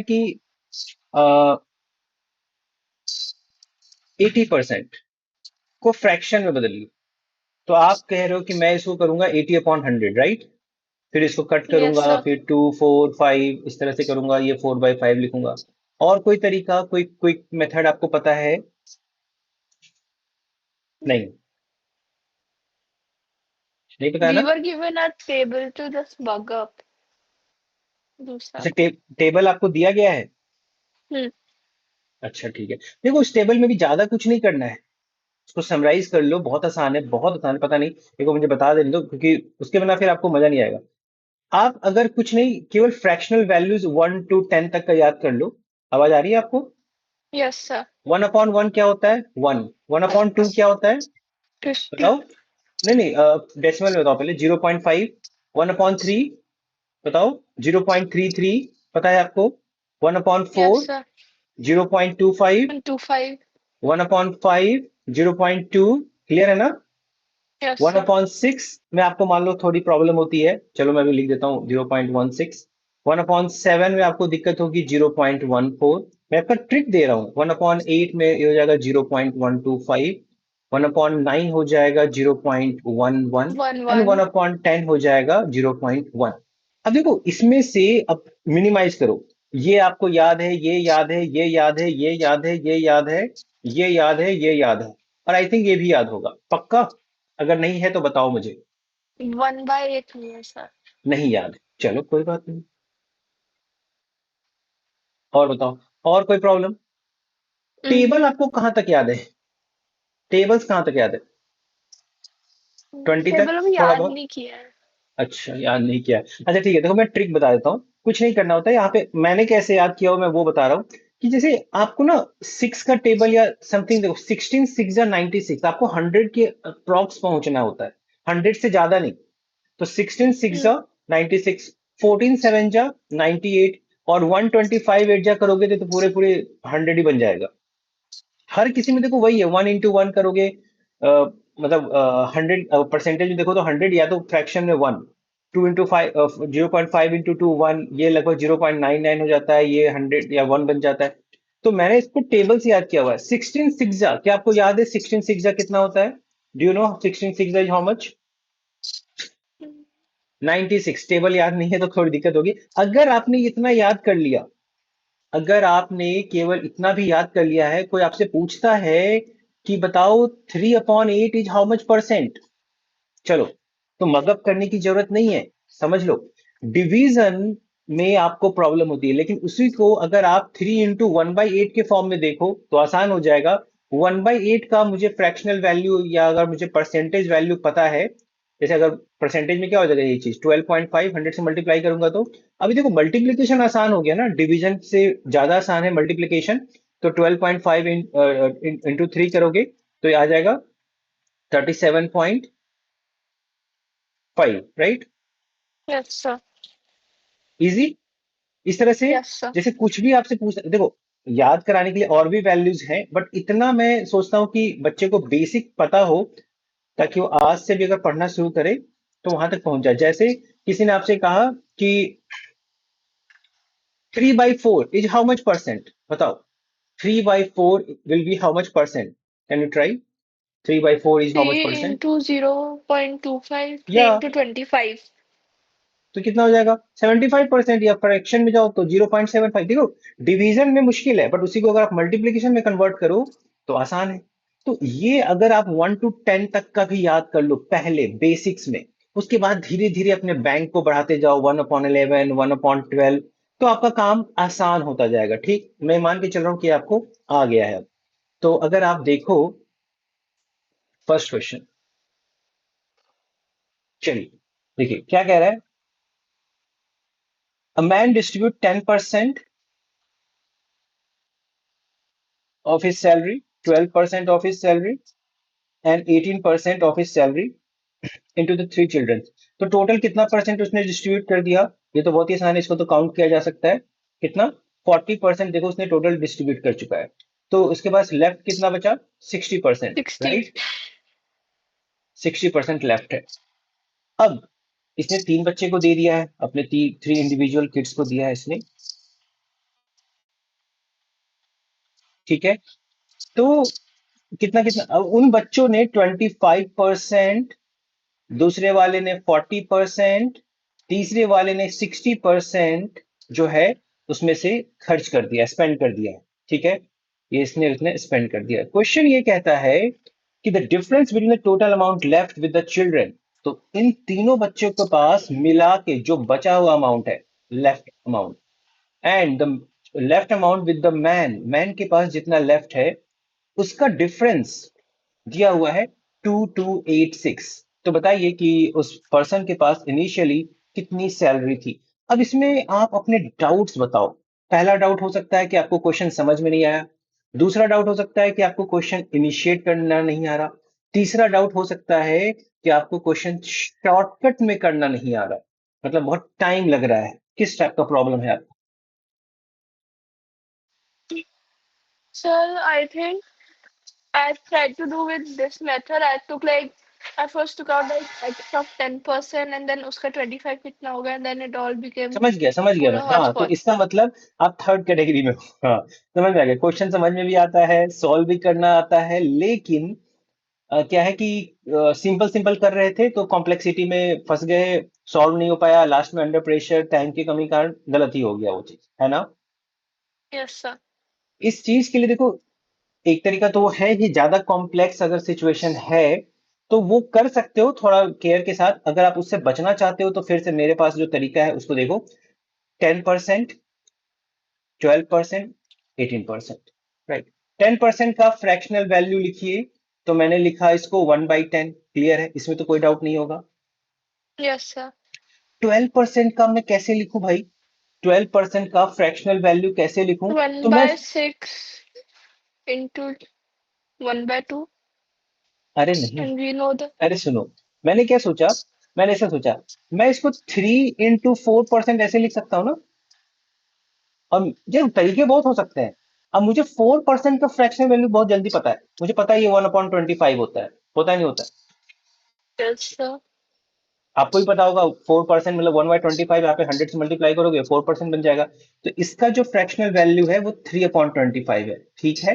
कि 80% को फ्रैक्शन में बदलिए। तो आप कह रहे हो कि मैं इसको करूंगा 80/100, राइट? फिर इसको कट यस करूंगा, सर। फिर 2 4 5 इस तरह से करूंगा, ये 4/5 लिखूंगा। और कोई तरीका, कोई क्विक मेथड आपको पता है? नहीं, नहीं पता है वी ना? Were given a table to just bug up दूसरा अच्छा, को। टेबल आपको दिया गया है? हम्म। अच्छा ठीक है। देखो, उस टेबल में भी ज्यादा कुछ नहीं करना है। उसको समराइज कर लो, बहुत आसान है, बहुत आसान है। पता नहीं, देखो मुझे बता देने दो, क्योंकि उसके बिना फिर आपको मजा नहीं आएगा। आप अगर कुछ नहीं, केवल फ्रैक्शनल वैल्यूज 1 to 10 तक का याद कर लो। आवाज आ रही है आपको? Yes sir. 1/1 क्या होता है? 1। 1/2 क्या होता है? 50। बताओ। नहीं नहीं, डेसिमल में बताओ पहले। 0.5। 1/3 बताओ। 0.33 पता है आपको? One upon yes four sir. 0.25। 125। 1/5 0.2। Clear है ना? Yes one sir. Upon six में आपको मान लो थोड़ी प्रॉब्लम होती है, चलो मैं भी लिख देता हूँ 0.16। 1/7 में आपको दिक्कत होगी 0.14। मैं आपका ट्रिक दे रहा हूँ। 1/8 में ये हो जाएगा 0.125। 1/9 हो जाएगा 0.11। वन एंड वन 1/10 हो जाएगा 0.1। अब देखो, इसमें से अब मिनिमाइज करो। ये आपको याद है, ये याद है, ये याद है, ये याद है, ये याद है, ये याद है, ये याद है, और आई थिंक ये भी याद होगा पक्का। अगर नहीं है तो बताओ मुझे। 1/8 नहीं है सर। नहीं याद है, चलो कोई बात नहीं। और बताओ, और कोई प्रॉब्लम? टेबल आपको कहां तक याद है? टेबल्स कहां तक याद है? 20 तक टेबल अभी थोड़ा याद बहुत? नहीं किया है। अच्छा, याद नहीं किया। अच्छा ठीक है, देखो मैं ट्रिक बता देता हूँ। कुछ नहीं करना होता है यहाँ पे, मैंने कैसे याद किया हो मैं वो बता रहा हूँ। कि जैसे आपको ना सिक्स का टेबल या समथिंग, देखो 16 6 या 96, आपको 100 के अप्रॉक्स पहुंचना होता है, 100 से ज्यादा नहीं। तो 16 6 हम्म। जा 96, 14 7 जा 98, और 125 8 जा करोगे तो पूरे पूरे 100 ही बन जाएगा। हर किसी में देखो वही है, 1 into 1 करोगे। मतलब 100 परसेंटेज में देखो तो 100, या तो फ्रैक्शन में 1। 2 into 5, 0.5 into 2 1, ये लगभग 0.99 हो जाता है, ये 100 या 1 बन जाता है। तो मैंने इसको टेबल से याद किया हुआ है। 16 6 जा, क्या आपको याद है 16 6 जा कितना होता है? डू यू नो 16 6 जा हाउ मच? 96। टेबल याद नहीं है तो थोड़ी दिक्कत होगी। अगर आपने इतना याद कर लिया, अगर आपने केवल इतना भी याद कर लिया है, कोई आपसे पूछता है कि बताओ 3/8 इज हाउ मच परसेंट, चलो, तो मगअप करने की जरूरत नहीं है, समझ लो। डिवीजन में आपको प्रॉब्लम होती है, लेकिन उसी को अगर आप 3 into 1/8 के फॉर्म में देखो तो आसान हो जाएगा। 1/8 का मुझे फ्रैक्शनल वैल्यू, या अगर मुझे परसेंटेज वैल्यू पता है, जैसे अगर परसेंटेज में क्या हो जाएगा ये चीज, 12.5 100 से मल्टीप्लाई करूंगा तो। अभी देखो मल्टीप्लीकेशन आसान हो गया ना, डिवीजन से ज्यादा आसान है मल्टीप्लीकेशन। तो 12.5 इंटू 3 करोगे तो ये आ जाएगा 37.5, राइट? Yes sir. इजी। इस तरह से, यस सर। जैसे कुछ भी आपसे पूछ, देखो याद कराने के लिए और भी वैल्यूज हैं, बट इतना मैं सोचता हूँ कि बच्चे को बेसिक पता हो, ताकि वो आज से भी अगर पढ़ना शुरू करे तो वहां तक पहुंच जाए। जैसे किसी ने आपसे कहा कि 3/4 इज हाउ मच परसेंट, बताओ। 3/4 will be how much percent? Can you try? 3/4 is how much 3 percent? into 0.25, या 3 into 25। तो कितना हो जाएगा? 75%। या फ्रैक्शन में जाओ तो 0.75। देखो, डिवीजन में मुश्किल है, बट उसी को अगर आप मल्टीप्लीकेशन में कन्वर्ट करो तो आसान है। तो ये अगर आप 1 to 10 तक का भी याद कर लो पहले बेसिक्स में, उसके बाद धीरे धीरे अपने बैंक को बढ़ाते जाओ, 1/11 1/12, तो आपका काम आसान होता जाएगा। ठीक, मैं मान के चल रहा हूं कि आपको आ गया है अब। तो अगर आप देखो फर्स्ट क्वेश्चन, चलिए देखिए क्या कह रहा है। A man distribute 10% of his salary, 12% of his salary, and 18% of his salary into the three children. तो टोटल कितना परसेंट उसने डिस्ट्रीब्यूट कर दिया? ये तो बहुत ही आसान है, इसको तो काउंट किया जा सकता है। कितना? 40% देखो उसने टोटल डिस्ट्रीब्यूट कर चुका है। तो उसके पास लेफ्ट कितना बचा? 60%, 60। राइट? 60% लेफ्ट है। अब इसने तीन बच्चे को दे दिया है, अपने थ्री इंडिविजुअल किड्स को दिया है इसने। ठीक है, तो कितना कितना, अब उन बच्चों ने 25%, दूसरे वाले ने 40%, तीसरे वाले ने 60% जो है उसमें से खर्च कर दिया, स्पेंड कर दिया है। ठीक है, ये इसने उसने स्पेंड कर दिया। क्वेश्चन ये कहता है कि the difference between the total amount left with the children, तो इन तीनों बच्चों के पास मिला के जो बचा हुआ अमाउंट है, left amount, and the left amount with the man, man के पास जितना लेफ्ट है उसका डिफरेंस दिया हुआ है 2286। तो बताइए कि उस पर्सन के पास इनिशियली कितनी सैलरी थी। अब इसमें आप अपने डाउट्स बताओ। पहला डाउट हो सकता है कि आपको क्वेश्चन समझ में नहीं आया, दूसरा डाउट हो सकता है कि आपको क्वेश्चन इनिशिएट करना नहीं आ रहा, तीसरा डाउट हो सकता है कि आपको क्वेश्चन शॉर्टकट में करना नहीं आ रहा, मतलब बहुत टाइम लग रहा है। किस टाइप का प्रॉब्लम है आपको? Sir, I think I tried to do with this method. I took like I first took out like extra 10% and then उसका 25 कितना होगा and then it all became समझ गया मैं। पूरा हाँ, तो hodgepodge. इसका मतलब आप थर्ड कैटेगरी में हो। हाँ, समझ में आ गया। क्वेश्चन समझ में भी आता है, सॉल्व भी करना आता है, लेकिन क्या है कि सिंपल सिंपल कर रहे थे तो कॉम्प्लेक्सिटी में फंस गए, सॉल्व नहीं हो पाया, लास्ट में अंडर प्रेशर टाइम की कमी के कारण गलत ही हो गया वो चीज, है ना। Yes, sir. इस चीज के लिए देखो, एक तरीका तो वो है कि ज्यादा कॉम्प्लेक्स अगर सिचुएशन है तो वो कर सकते हो थोड़ा केयर के साथ। अगर आप उससे बचना चाहते हो तो फिर से मेरे पास जो तरीका है उसको देखो। 10%, 12%, 18%, राइट। 10% का फ्रैक्शनल वैल्यू लिखिए, तो मैंने लिखा इसको 1/10। क्लियर है, इसमें तो कोई डाउट नहीं होगा। Yes, sir. 12% का मैं कैसे लिखूं भाई? 12% का फ्रैक्शनल वैल्यू कैसे लिखूं? तो One मैं, by six into 1/2, अरे नहीं, and we know the. अरे सुनो, मैंने क्या सोचा, मैंने ऐसा सोचा, मैं इसको 3 into 4% ऐसे लिख सकता हूँ ना। और ये तरीके बहुत हो सकते हैं। अब मुझे 4% का फ्रैक्शनल वैल्यू बहुत जल्दी पता है, मुझे पता है ये 1/25 होता है नहीं होता है। Yes, sir. आपको भी पता होगा 4% मतलब 1/25, यहाँ पे 100 से मल्टीप्लाई करोगे 4% बन जाएगा। तो इसका जो फ्रैक्शनल वैल्यू है वो 3/25 है। ठीक है,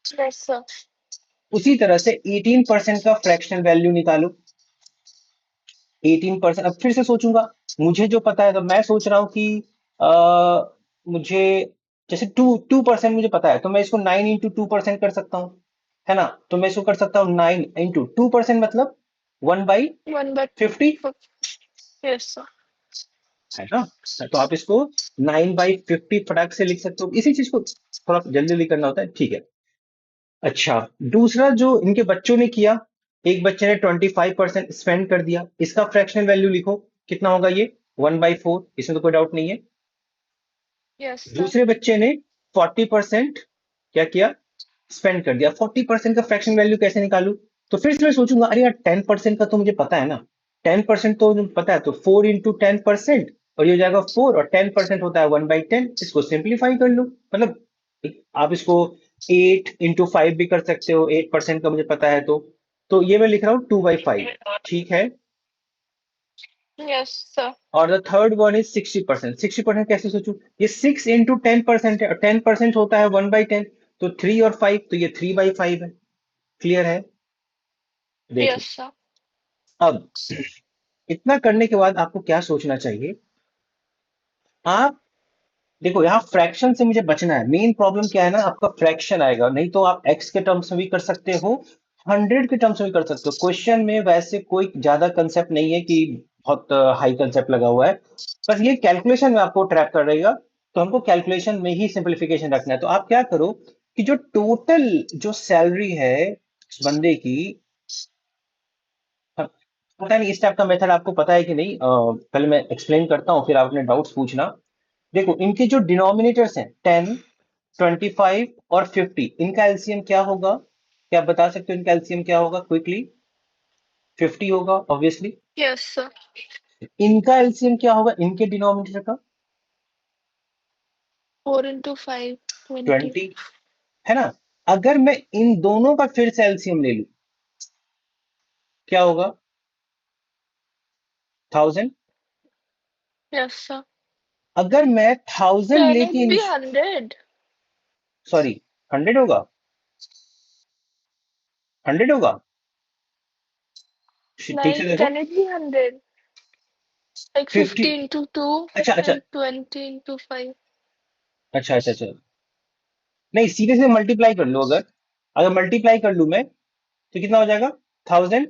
Yes, sir. उसी तरह से 18% का फ्रैक्शनल वैल्यू निकालो। 18%, अब फिर से सोचूंगा, मुझे जो पता है, तो मैं सोच रहा हूं कि मुझे जैसे 2% मुझे पता है, तो मैं इसको 9 into 2% कर सकता हूँ, है ना। तो मैं इसको कर सकता हूँ 9 into 2%, मतलब 1/50. 1/50, Yes, sir. है ना। तो आप इसको 9/50 फटाक से लिख सकते हो। इसी चीज को थोड़ा जल्दी जल्दी करना होता है, ठीक है। अच्छा, दूसरा जो इनके बच्चों ने किया, एक बच्चे ने 25% स्पेंड कर दिया, इसका फ्रैक्शनल वैल्यू लिखो, कितना होगा ये? 1/4, इसमें तो कोई डाउट नहीं है। Yes, sir. दूसरे बच्चे ने 40% क्या किया? स्पेंड कर दिया। 40% का फ्रैक्शन वैल्यू कैसे निकालू? तो फिर से मैं सोचूंगा, अरे यार 10% का तो मुझे पता है ना, 10% तो मुझे पता है, तो 4 into 10%, और ये हो जाएगा 4, और 10% होता है 1/10। इसको सिंप्लीफाई कर लो, मतलब आप इसको 8 into 5 भी कर सकते हो, 8% का मुझे पता है तो ये मैं लिख रहा हूँ 2/5। ठीक है, Yes, sir. और द थर्ड वन इज 60%। 60% कैसे सोचूं? ये 6 into 10% है, और 10% होता है 1/10, तो 3 और 5, तो ये 3/5 है। क्लियर है? देख लो। Yes, sir. अब इतना करने के बाद आपको क्या सोचना चाहिए? आप देखो, यहाँ फ्रैक्शन से मुझे बचना है। मेन प्रॉब्लम क्या है ना, आपका फ्रैक्शन आएगा, नहीं तो आप एक्स के टर्म्स में भी कर सकते हो, 100 के टर्म्स में भी कर सकते हो। क्वेश्चन में वैसे कोई ज्यादा कंसेप्ट नहीं है कि बहुत हाई कंसेप्ट लगा हुआ है, बस ये कैलकुलेशन में आपको ट्रैप कर रहेगा। तो हमको कैलकुलेशन में ही सिंपलीफिकेशन रखना है। तो आप क्या करो कि जो टोटल जो सैलरी है उस बंदे की, हाँ, पता नहीं इस टाइप का मेथड आपको पता है कि नहीं, पहले मैं एक्सप्लेन करता हूँ, फिर आप अपने डाउट्स पूछना। देखो, इनके जो डिनोमिनेटर्स हैं 10, 25 और 50, इनका एलसीएम क्या होगा? क्या आप बता सकते हो इनका एलसीएम क्या होगा क्विकली? 50 होगा ऑब्वियसली। Yes, sir. इनका एलसीएम क्या होगा इनके डिनोमिनेटर का? 4 into 5, 20. 20, है ना। अगर मैं इन दोनों का फिर से एलसीएम ले लूं, क्या होगा? 1000। Yes, sir. अगर मैं 1000 Can लेके it be 100? सॉरी, 100 होगा, 100 होगा। ठीक से Like, देखो। can it be 100? Like 50। 50 into 2 अच्छा अच्छा and 20 into 5. अच्छा अच्छा अच्छा। नहीं, सीधे से मल्टीप्लाई कर लो। अगर अगर मल्टीप्लाई कर लूं मैं, तो कितना हो जाएगा? 1000।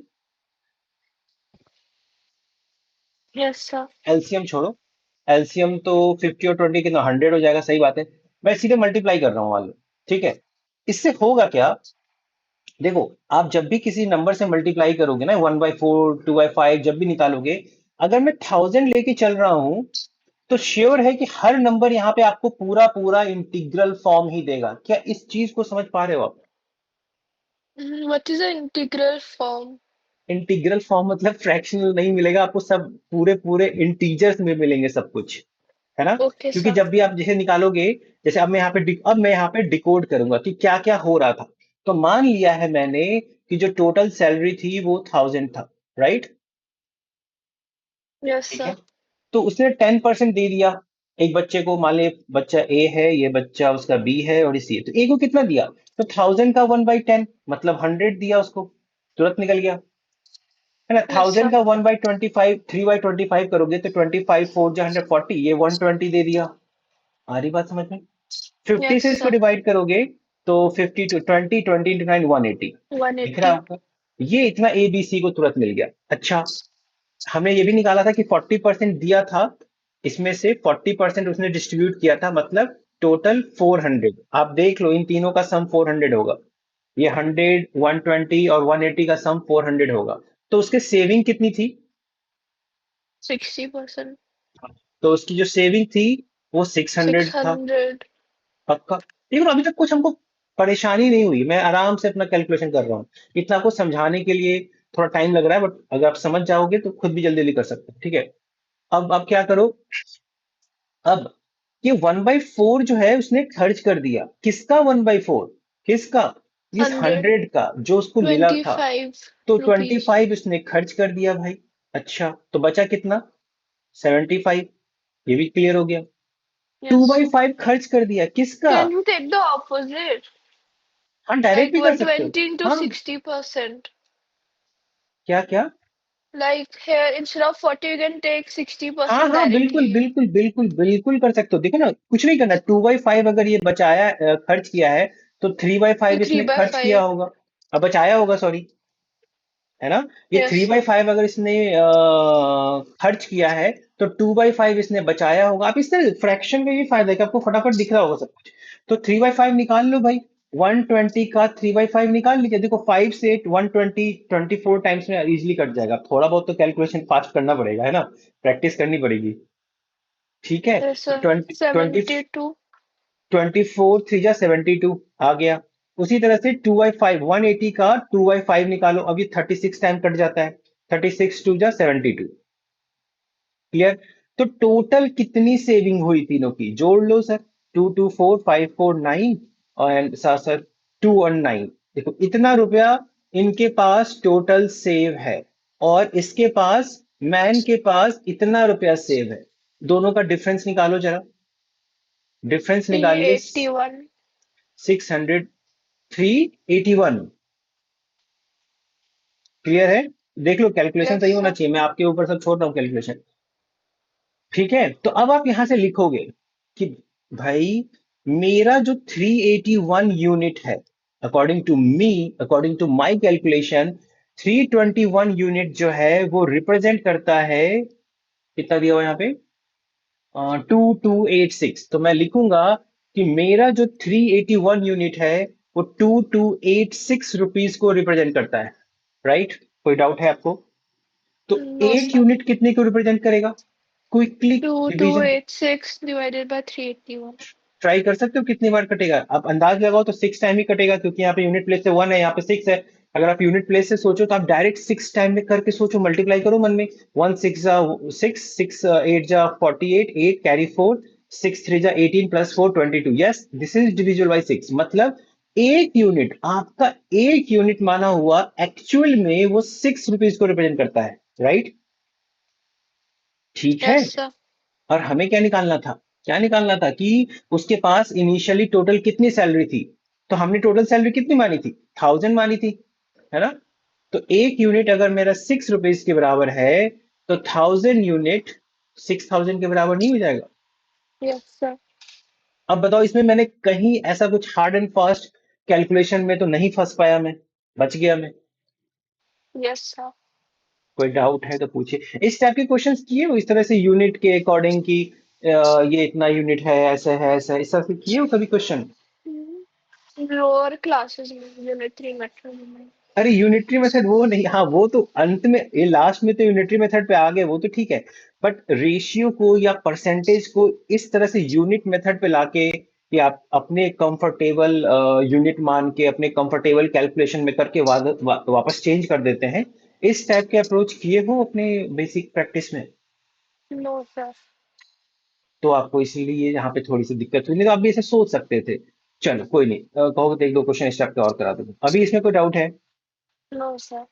Yes, sir. एलसीएम छोड़ो, एलसीएम तो 50 और 20 कितना, 100 हो जाएगा। सही बात है। मैं सीधे मल्टीप्लाई कर रहा हूँ मान लो। ठीक है। इससे होगा क्या? देखो, आप जब भी किसी नंबर से मल्टीप्लाई करोगे ना, 1/4, 2/5 जब भी निकालोगे, अगर मैं 1000 लेके चल रहा हूं, तो श्योर है कि हर नंबर यहाँ पे आपको पूरा पूरा इंटीग्रल फॉर्म ही देगा। क्या इस चीज को समझ पा रहे हो आप? What is the integral form? Integral form मतलब फ्रैक्शनल नहीं मिलेगा आपको, सब पूरे पूरे इंटीजर्स में मिलेंगे सब कुछ। है ना? Okay, क्योंकि sir. जब भी आप जैसे निकालोगे, जैसे अब मैं यहाँ पे डिकोड करूंगा कि क्या क्या हो रहा था। तो मान लिया है मैंने कि जो टोटल सैलरी थी वो 1000 था। राइट? Yes, ठीक है। sir. तो उसने 10% दे दिया एक बच्चे को। मान ली बच्चा ए है, ये बच्चा उसका बी है और सी है। तो ए को कितना दिया? तो 1000 का 1/10 मतलब 100 दिया उसको। तुरंत निकल गया। है ना? Yes, 1000 sir. का 1/25, 3/25 करोगे तो 25 4 जा 140, ये 120 दे दिया। आ रही बात समझ में? 50 Yes, से इसको sir. डिवाइड करोगे तो 50 टू 20, 20 इंटू 9 180। दिख रहा है 180. आपको? ये इतना ए बी सी को तुरंत मिल गया। अच्छा, हमने ये भी निकाला था कि 40% दिया था, इसमें से 40% उसने डिस्ट्रीब्यूट किया था, मतलब टोटल 400। आप देख लो इन तीनों का सम 400 होगा। ये 100, 120 और 180 का सम 400 होगा। तो उसके सेविंग कितनी थी? 60%. तो उसकी जो सेविंग थी वो 600 था। 600. पक्का? लेकिन अभी तक कुछ हमको परेशानी नहीं हुई। मैं आराम से अपना कैलकुलेशन कर रहा हूँ। इतना कुछ समझाने के लिए थोड़ा टाइम लग रहा है, बट अगर आप समझ जाओगे तो खुद भी जल्दी जल्दी कर सकते हो। ठीक है। अब क्या करो? अब ये 1/4 जो है उसने खर्च कर दिया। किसका 1/4? किसका? इस 100. 100 का जो उसको मिला था। 25 तो rupees. 25 उसने खर्च कर दिया भाई। अच्छा, तो बचा कितना? 75। ये भी क्लियर हो गया। To Yes. बाई फाइव खर्च कर दिया। किसका? Can you take the opposite? हाँ, डायरेक्ट Like भी कर सकते हो। 120 into हाँ। 60%. क्या क्या? Like here, instead of 40, you can take हाँ 60% हाँ, बिल्कुल directly. बिल्कुल बिल्कुल बिल्कुल कर सकते हो। देखो ना, कुछ नहीं करना। 2/5 अगर ये बचाया, खर्च किया है, तो 3/5 To 3 इसने by खर्च किया 5. होगा। बचाया होगा, सॉरी। है ना? ये Yes, three by sir. Five अगर इसने खर्च किया है, तो 2/5 इसने बचाया होगा। आप इस तरह फ्रैक्शन का ये फायदा है कि आपको फटाफट दिख रहा होगा सब कुछ। तो 3/5 निकाल लो भाई। 120 का 3/5 निकाल लीजिए। देखो, 5 से 120 24 टाइम्स में इजीली कट जाएगा। थोड़ा बहुत तो कैलकुलेशन फास्ट करना पड़ेगा, है ना? प्रैक्टिस करनी पड़ेगी। ठीक है। Yes, तो sir. 20 72. 24 3 जा 72 आ गया। उसी तरह से 2/5, 180 का 2/5 निकालो। अब ये 36 टाइम कट जाता है। 36 2 जा 72। क्लियर? तो टोटल कितनी सेविंग हुई तीनों की, जोड़ लो सर। 224 549 और सर 219। देखो, इतना रुपया इनके पास टोटल सेव है, और इसके पास, मैन के पास इतना रुपया सेव है। दोनों का डिफरेंस निकालो जरा। डिफरेंस निकालिए। 381. 600, 381। क्लियर है? देख लो, कैलकुलेशन Yes, सही होना sir. चाहिए। मैं आपके ऊपर सब छोड़ रहा हूँ कैलकुलेशन। ठीक है। तो अब आप यहां से लिखोगे कि भाई, मेरा जो 381 यूनिट है, according to me, according to my calculation, 321 unit जो है वो रिप्रेजेंट करता है, कितना दिया हुआ यहाँ पे? 2286। तो मैं लिखूंगा कि मेरा जो 381 यूनिट है वो 2286 रुपीज को रिप्रेजेंट करता है। राइट? कोई डाउट है आपको? तो No, एक sir. यूनिट कितने को रिप्रेजेंट करेगा? Quickly division 2286 divided by 381. Try कर सकते हो कितनी बार कटेगा। आप अंदाज लगाओ तो 6 टाइम ही कटेगा, क्योंकि यहाँ पे यूनिट प्लेस से 1 है, यहाँ पे 6 है। अगर आप यूनिट प्लेस से सोचो तो आप डायरेक्ट 6 टाइम में करके सोचो, मल्टीप्लाई करो मन में। 1 6 जा 6, 6 8 जा 48, 8 कैरी 4, 6 3 जा 18 plus 4 22। Yes, this is divisible by 6। मतलब एक यूनिट, आपका एक यूनिट माना हुआ, एक्चुअल में वो 6 रुपीज को रिप्रेजेंट करता है। राइट? ठीक है। Yes, sir. और हमें क्या निकालना था? क्या निकालना था कि उसके पास इनिशियली टोटल कितनी सैलरी थी? तो हमने टोटल सैलरी कितनी मानी थी? 1000 मानी थी, है ना? तो एक यूनिट अगर मेरा 6 रुपीज के बराबर है, तो 1000 यूनिट 6000 के बराबर नहीं हो जाएगा? Yes, sir. अब बताओ, इसमें मैंने कहीं ऐसा कुछ हार्ड एंड फास्ट कैलकुलेशन में तो नहीं फंस पाया, मैं बच गया मैं? Yes, sir. कोई डाउट है तो पूछिए। इस टाइप के क्वेश्चंस किए हो, इस तरह से यूनिट के अकॉर्डिंग की ये इतना यूनिट है, ऐसा है, ऐसा है, इस तरह से किए हो कभी क्वेश्चन? Hmm. Lower classes में unitary method में. अरे यूनिटरी मेथड वो नहीं, हाँ वो तो अंत में, ये लास्ट में तो यूनिटरी मेथड पे आ गए, वो तो ठीक है। बट रेशियो को या परसेंटेज को इस तरह से यूनिट मेथड पे लाके, कि आप अपने कंफर्टेबल यूनिट मान के अपने कंफर्टेबल कैलकुलेशन में करके वापस चेंज कर देते हैं, इस टाइप के अप्रोच किए हो अपने बेसिक प्रैक्टिस में? No, sir. तो आपको इसीलिए यहाँ पे थोड़ी सी दिक्कत हुई, नहीं तो आप भी ऐसे सोच सकते थे। चलो कोई नहीं, कहो तो एक दो क्वेश्चन इस टाइप के और करा दो। अभी इसमें कोई डाउट है? No, sir.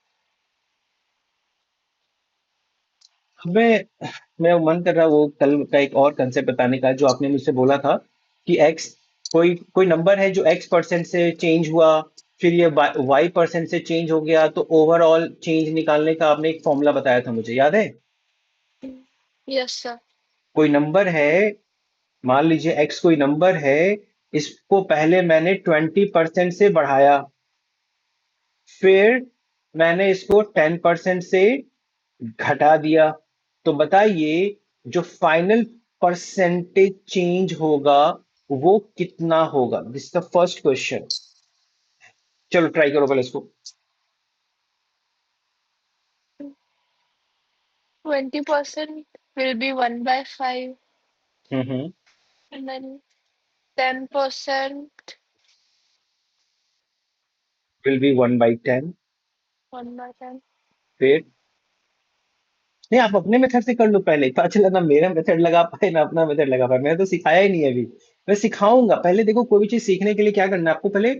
मैं मन कर रहा वो कल का एक और कंसेप्ट बताने का, जो आपने मुझसे बोला था कि एक्स, कोई कोई नंबर है जो एक्स परसेंट से चेंज हुआ, फिर ये वाई परसेंट से चेंज हो गया, तो ओवरऑल चेंज निकालने का आपने एक फॉर्मूला बताया था मुझे, याद है? Yes, sir. कोई नंबर है, मान लीजिए एक्स कोई नंबर है, इसको पहले मैंने 20% से बढ़ाया, फिर मैंने इसको 10% से घटा दिया, तो बताइए जो फाइनल परसेंटेज चेंज होगा वो कितना होगा? This the first question. चलो ट्राई करो पहले इसको। 20% will be 1/5, hmm. and then 10% will be 1/10। 1/10. फिर नहीं, आप अपने मेथड से कर लो पहले, पता चला ना मेरा मेथड लगा पाए ना अपना मेथड लगा पाए, मैंने तो सिखाया ही नहीं है अभी। मैं सिखाऊंगा, पहले देखो कोई भी चीज सीखने के लिए क्या करना है आपको, पहले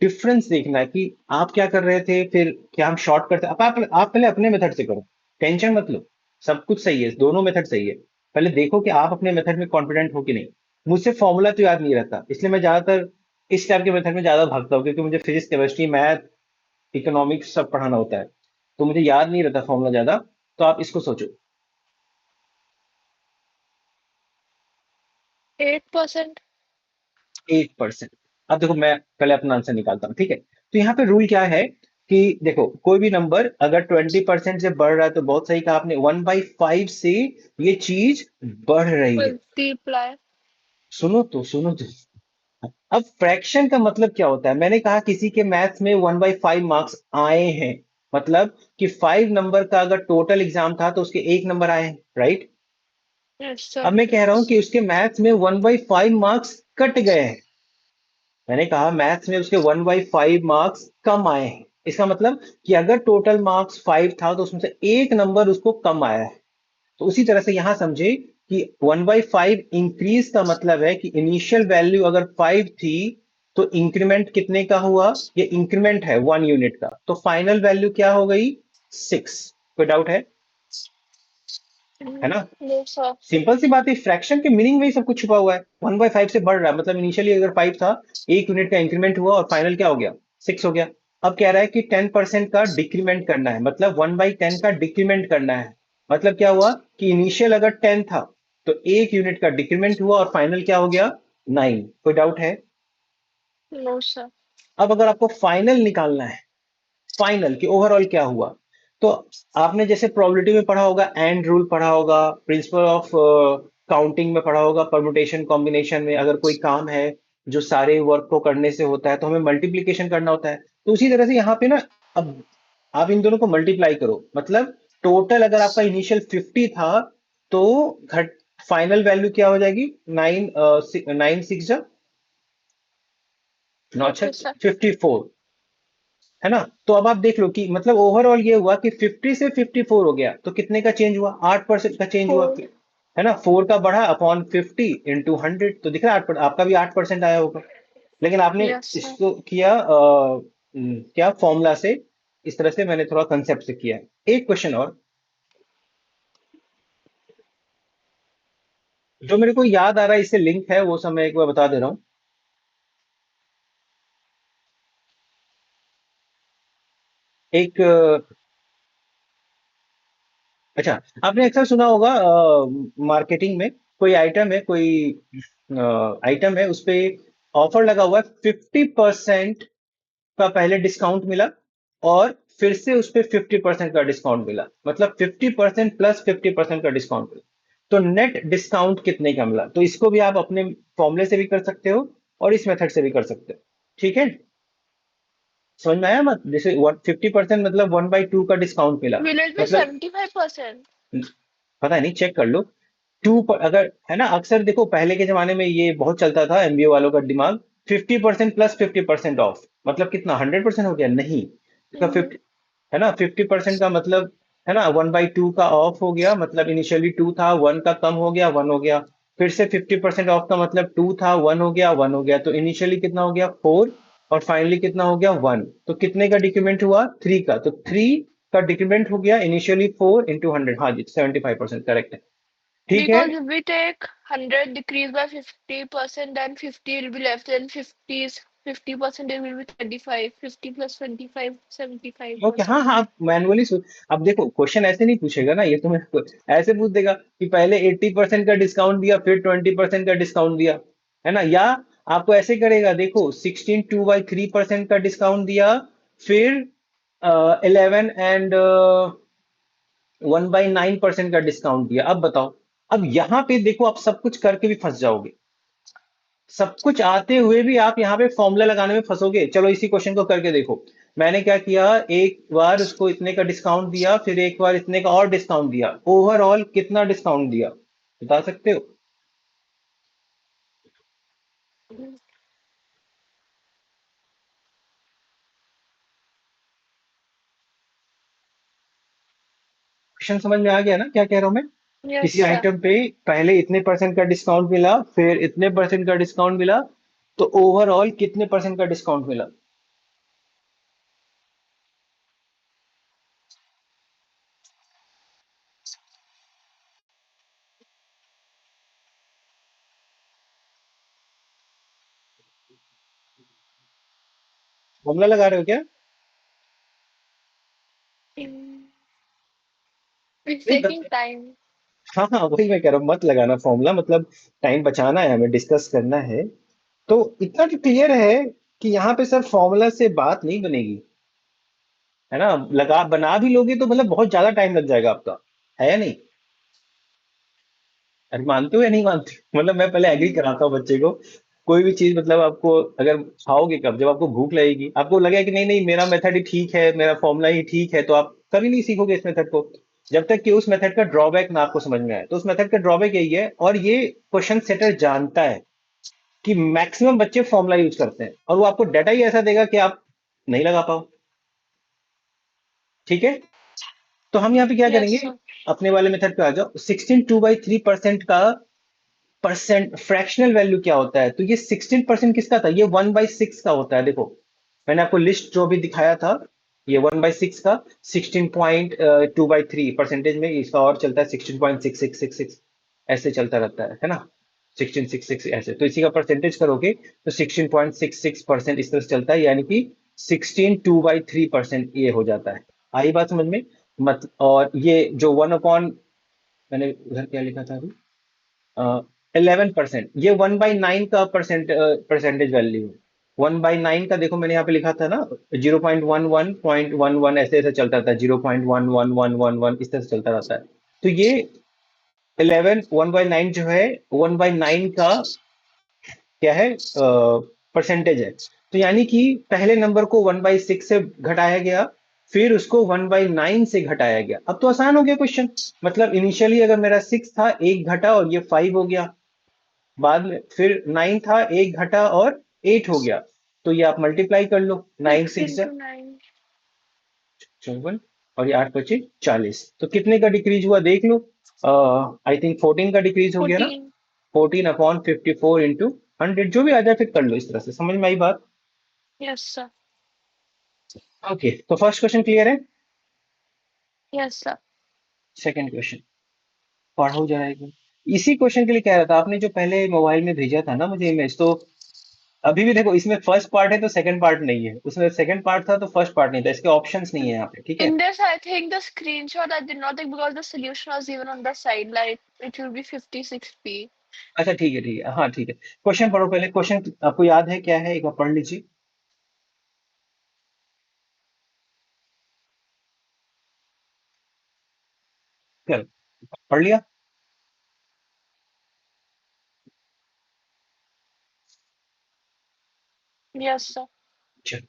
डिफरेंस देखना है कि आप क्या कर रहे थे, फिर क्या हम शॉर्ट करते, आप पहले अपने मेथड से करो, टेंशन मत लो। सब कुछ सही है, दोनों मेथड सही है। पहले देखो कि आप अपने मेथड में कॉन्फिडेंट हो कि नहीं। मुझसे फॉर्मूला तो याद नहीं रहता, इसलिए मैं ज्यादातर इस टाइप के मेथड में ज्यादा भागता हूँ, क्योंकि मुझे फिजिक्स, केमिस्ट्री, मैथ, इकोनॉमिक्स सब पढ़ाना होता है, तो मुझे याद नहीं रहता फॉर्मूला ज्यादा। तो आप इसको सोचो। 8%. 8%। अब देखो मैं पहले अपना आंसर निकालता हूँ, ठीक है? तो यहाँ पे रूल क्या है कि देखो कोई भी नंबर अगर 20% से बढ़ रहा है, तो बहुत सही कहा आपने, 1/5 से ये चीज बढ़ रही है। Multiply. सुनो तो अब फ्रैक्शन का मतलब क्या होता है? मैंने कहा किसी के मैथ्स में 1/5 मार्क्स आए हैं, मतलब कि 5 नंबर का अगर टोटल एग्जाम था तो उसके 1 नंबर आए हैं, राइट? Yes, अब sir. मैं कह रहा हूं कि उसके मैथ्स में 1/5 मार्क्स कट गए हैं। मैंने कहा मैथ्स में उसके 1/5 मार्क्स कम आए हैं, इसका मतलब कि अगर टोटल मार्क्स 5 था तो उसमें से 1 नंबर उसको कम आया है। तो उसी तरह से यहां समझे कि 1/5 इंक्रीज का मतलब है कि इनिशियल वैल्यू अगर 5 थी, तो इंक्रीमेंट कितने का हुआ? ये इंक्रीमेंट है 1 यूनिट का, तो फाइनल वैल्यू क्या हो गई? 6। कोई डाउट है ना? No, sir. सिंपल सी बात है, फ्रैक्शन के मीनिंग में ही सब कुछ छुपा हुआ है। 1/5 से बढ़ रहा है मतलब इनिशियली अगर 5 था, 1 यूनिट का इंक्रीमेंट हुआ और फाइनल क्या हो गया? 6 हो गया। अब कह रहा है कि 10% का डिक्रीमेंट करना है, मतलब 1/10 का डिक्रीमेंट करना है। मतलब क्या हुआ कि इनिशियल अगर 10 था, तो 1 यूनिट का डिक्रीमेंट हुआ और फाइनल क्या हो गया? 9। कोई डाउट है? No, sir. अब अगर आपको फाइनल निकालना है, फाइनल कि ओवरऑल क्या हुआ, तो आपने जैसे प्रोबेबिलिटी में पढ़ा होगा, एंड रूल पढ़ा होगा, प्रिंसिपल ऑफ काउंटिंग में पढ़ा होगा, परमुटेशन कॉम्बिनेशन में अगर कोई काम है जो सारे वर्क को करने से होता है तो हमें मल्टीप्लीकेशन करना होता है। तो उसी तरह से यहाँ पे ना, अब आप इन दोनों को मल्टीप्लाई करो, मतलब टोटल अगर आपका इनिशियल 50 था, तो घट फाइनल वैल्यू क्या हो जाएगी? 9 9 Okay, sir. 54, है ना? तो अब आप देख लो कि मतलब ओवरऑल ये हुआ कि 50 से 54 हो गया, तो कितने का चेंज हुआ? 8% का चेंज हुआ, 4. है ना? 4 का बढ़ा अपॉन 50 इंटू 100, तो दिख रहा है 8%, आपका भी 8% आया होगा। लेकिन आपने Yes, sir. इसको किया क्या फॉर्मूला से, इस तरह से मैंने थोड़ा कंसेप्ट से किया है। एक क्वेश्चन और जो मेरे को याद आ रहा है, इससे लिंक है, वो सब मैं एक बार बता दे रहा हूँ। एक अच्छा, आपने अक्सर सुना होगा मार्केटिंग में कोई आइटम है, कोई आइटम है, उस पे ऑफर लगा हुआ है, 50% का पहले डिस्काउंट मिला और फिर से उस पे 50% का डिस्काउंट मिला, मतलब 50% प्लस 50% का डिस्काउंट मिला। तो नेट डिस्काउंट कितने का मिला? तो इसको भी आप अपने फॉर्मूले से भी कर सकते हो और इस मेथड से भी कर सकते हो। ठीक है, समझ में आया? मत जैसे 50% मतलब 1/2 का डिस्काउंट मिला, Will it be मतलब 75%? पता नहीं, चेक कर लो। टू पर अगर है ना, अक्सर देखो पहले के जमाने में ये बहुत चलता था एमबीए वालों का दिमाग, 50% प्लस 50% ऑफ, मतलब कितना, 100% हो गया? नहीं, इसका Mm-hmm. 50 है ना, 50% का मतलब है ना 1/2 का ऑफ हो गया, मतलब इनिशियली टू था, वन का कम हो गया, वन हो गया। फिर से 50% ऑफ का मतलब टू था, वन हो गया, वन हो गया, तो इनिशियली कितना हो गया, फोर, और फाइनली कितना हो गया, वन। तो कितने का डिक्रीमेंट हुआ, थ्री का, तो थ्री का डिक्रीमेंट हो गया, इनिशियली फोर इंटू हंड्रेड, हाँ जी, 75% करेक्ट है। ठीक है। Because if we take 100 decrease by 50%, then 50 will be left, then 50% it will be 25, 50 plus 25, okay, हाँ 75%. हाँ, आप मैनुअली अब देखो क्वेश्चन ऐसे नहीं पूछेगा ना, ये तुम्हें ऐसे पूछ देगा कि पहले 80% का डिस्काउंट दिया, फिर 20% का डिस्काउंट दिया, है ना? या आपको ऐसे करेगा, देखो 16 2/3% का डिस्काउंट दिया, फिर 11 and 1/9% का डिस्काउंट दिया। अब बताओ, अब यहाँ पे देखो, आप सब कुछ करके भी फंस जाओगे, सब कुछ आते हुए भी आप यहाँ पे फॉर्मूला लगाने में फंसोगे। चलो इसी क्वेश्चन को करके देखो। मैंने क्या किया, एक बार उसको इतने का डिस्काउंट दिया, फिर एक बार इतने का और डिस्काउंट दिया, ओवरऑल कितना डिस्काउंट दिया, बता सकते हो? क्वेश्चन समझ में आ गया ना क्या कह रहा हूं मैं? Yes, किसी sir. आइटम पे पहले इतने परसेंट का डिस्काउंट मिला, फिर इतने परसेंट का डिस्काउंट मिला, तो ओवरऑल कितने परसेंट का डिस्काउंट मिला? फॉर्मूला लगा रहे हो क्या? Mm, it's नहीं taking time. हाँ हाँ, वही मैं कह रहा हूँ, मत लगाना फॉर्मूला, मतलब टाइम बचाना है, हमें डिस्कस करना है। तो इतना तो क्लियर है कि यहाँ पे सर फॉर्मूला से बात नहीं बनेगी, है ना? लगा बना भी लोगे तो मतलब बहुत ज्यादा टाइम लग जाएगा आपका, है या नहीं? अरे मानते हो या नहीं मानते हो? मतलब मैं पहले एग्री Mm, कराता हूँ बच्चे को, कोई भी चीज मतलब आपको अगर खाओगे कब, जब आपको भूख लगेगी, आपको लगेगा कि नहीं नहीं मेरा मेथड ही ठीक है, मेरा फॉर्मूला ही ठीक है, तो आप कभी नहीं सीखोगे इस मेथड को, जब तक कि उस मेथड का ड्रॉबैक ना आपको समझ में आए। तो उस मेथड का ड्रॉबैक यही है, और ये क्वेश्चन सेटर जानता है कि मैक्सिमम बच्चे फॉर्मूला यूज करते हैं, और वो आपको डाटा ही ऐसा देगा कि आप नहीं लगा पाओ। ठीक है, तो हम यहाँ पे क्या yes, करेंगे, sir. अपने वाले मेथड पे आ जाओ। 16 2/3% का परसेंट फ्रैक्शनल वैल्यू क्या होता है? तो ये 16% किसका था, ये 1/6 का होता है। देखो मैंने आपको लिस्ट जो भी दिखाया था, ये 1/6 का, 16.2/3 परसेंटेज में इसका और चलता है 16.6666, ऐसे चलता रहता है ना, 1666 ऐसे, तो इसी का परसेंटेज करोगे तो 16.66% इस तरह से चलता है, यानी कि 16 2/3% ये हो जाता है। आई बात समझ में? मत और ये जो 1/, मैंने उधर क्या लिखा था अभी, 11%, ये 1/9 का परसेंटेज वैल्यू है। 1/9 का देखो मैंने यहाँ पे लिखा था ना, 0.11.11 ऐसे ऐसे चलता रहता है, 0.111111 इस तरह से चलता रहता है। तो ये 1/9 जो है, 1/9 का क्या है, परसेंटेज है। तो यानी कि पहले नंबर को 1/6 से घटाया गया, फिर उसको 1/9 से घटाया गया। अब तो आसान हो गया क्वेश्चन, मतलब इनिशियली अगर मेरा सिक्स था, एक घटा और ये फाइव हो गया, बाद में फिर नाइन था, एक घटा और एट हो गया, तो ये आप मल्टीप्लाई कर लो, नाइन 6 सिक्स into 9. 54, और ये आठ पच्चीस 40, तो कितने का डिक्रीज हुआ देख लो। आई थिंक 14 का डिक्रीज हो गया ना, 14. 14/54 into 100, जो भी आ जाए फिर कर लो, इस तरह से समझ में आई बात? Yes, sir. ओके, तो फर्स्ट क्वेश्चन क्लियर है। Yes, sir. सेकंड क्वेश्चन पढ़ो जरा एक बार। इसी क्वेश्चन के लिए कह रहा था, आपने जो पहले मोबाइल में भेजा था ना मुझे इमेज, तो अभी भी देखो, इसमें फर्स्ट पार्ट है तो सेकंड पार्ट नहीं है, उसमें सेकंड पार्ट था तो फर्स्ट पार्ट नहीं था, इसके ऑप्शंस नहीं है यहाँ पे, ठीक है। In this, I think the screenshot I did not take because the solution was even on the side, like it will be 56p. अच्छा ठीक है, हाँ ठीक है। क्वेश्चन पढ़ो पहले, क्वेश्चन आपको याद है क्या है, एक बार पढ़ लीजिए। चलो, पढ़ लिया। Yes, sir. चलो,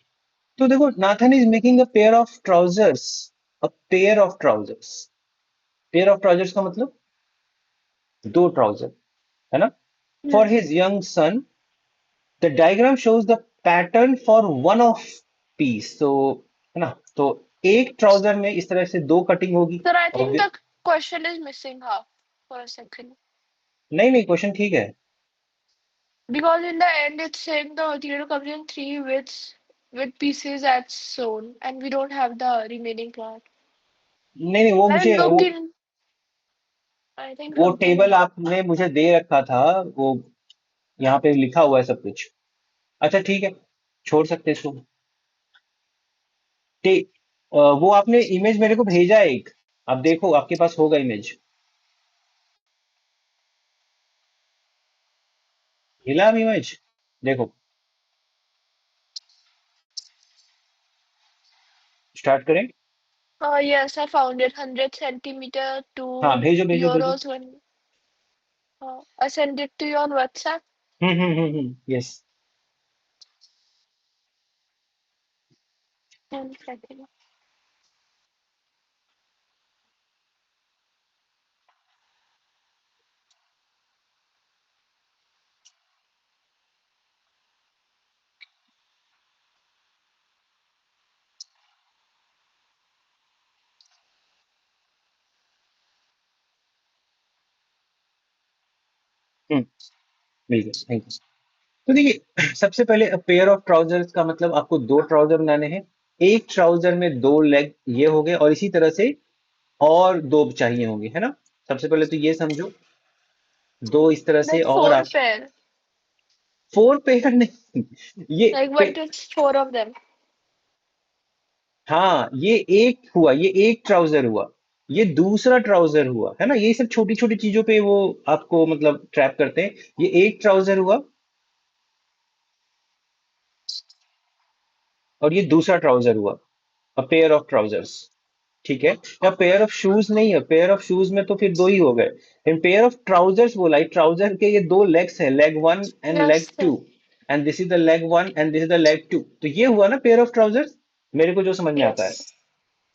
तो देखो, Nathan is making a pair of trousers, a pair of trousers. Pair of trousers का मतलब दो ट्राउजर, है ना, for Hmm. His young son. The diagram shows the pattern for one of peace, तो है ना, तो एक ट्राउजर में इस तरह से दो कटिंग होगी। Sir, I think Obvi- the question is missing half for a second. नहीं नहीं, क्वेश्चन ठीक है। Because in the end, it's saying the material comes in three with pieces as sewn, and we don't have the remaining part. नहीं नहीं, वो I मुझे looked in. I think वो looked table in. आपने मुझे दे रखा था, वो यहाँ पे लिखा हुआ है सब कुछ। अच्छा ठीक है, छोड़ सकते हैं इसको। वो आपने इमेज मेरे को भेजा है एक, आप देखो आपके पास होगा इमेज। मिला अभी इमेज, देखो, स्टार्ट करें। Yes, I found it. 100 centimeter हाँ, to भेजो भेजो भेजो। euros when I send it to you on WhatsApp. Yes. 1 second. हम्म, मिल गया, थैंक यू। तो देखिए, सबसे पहले पेयर ऑफ ट्राउजर्स का मतलब आपको दो ट्राउजर बनाने हैं। एक ट्राउजर में दो लेग ये हो गए, और इसी तरह से और दो चाहिए होंगे, है ना। सबसे पहले तो ये समझो, दो इस तरह से, Like और four आप pair. फोर पेयर नहीं, ये Like what is four of them? हाँ, ये एक हुआ, ये एक ट्राउजर हुआ, ये दूसरा ट्राउजर हुआ, है ना, ये सब छोटी छोटी चीजों पे वो आपको मतलब ट्रैप करते हैं। ये एक ट्राउजर हुआ, और ये दूसरा ट्राउजर हुआ, अ पेयर ऑफ ट्राउजर्स, ठीक है। या पेयर ऑफ शूज नहीं है, पेयर ऑफ शूज में तो फिर दो ही हो गए। इन पेयर ऑफ ट्राउजर्स बोला, ट्राउजर के ये दो लेग्स हैं, leg one and leg Yes, two, sir. And this is the leg one and this is the leg two, तो ये हुआ ना पेयर ऑफ ट्राउजर्स, मेरे को जो समझ में आता है। Yes.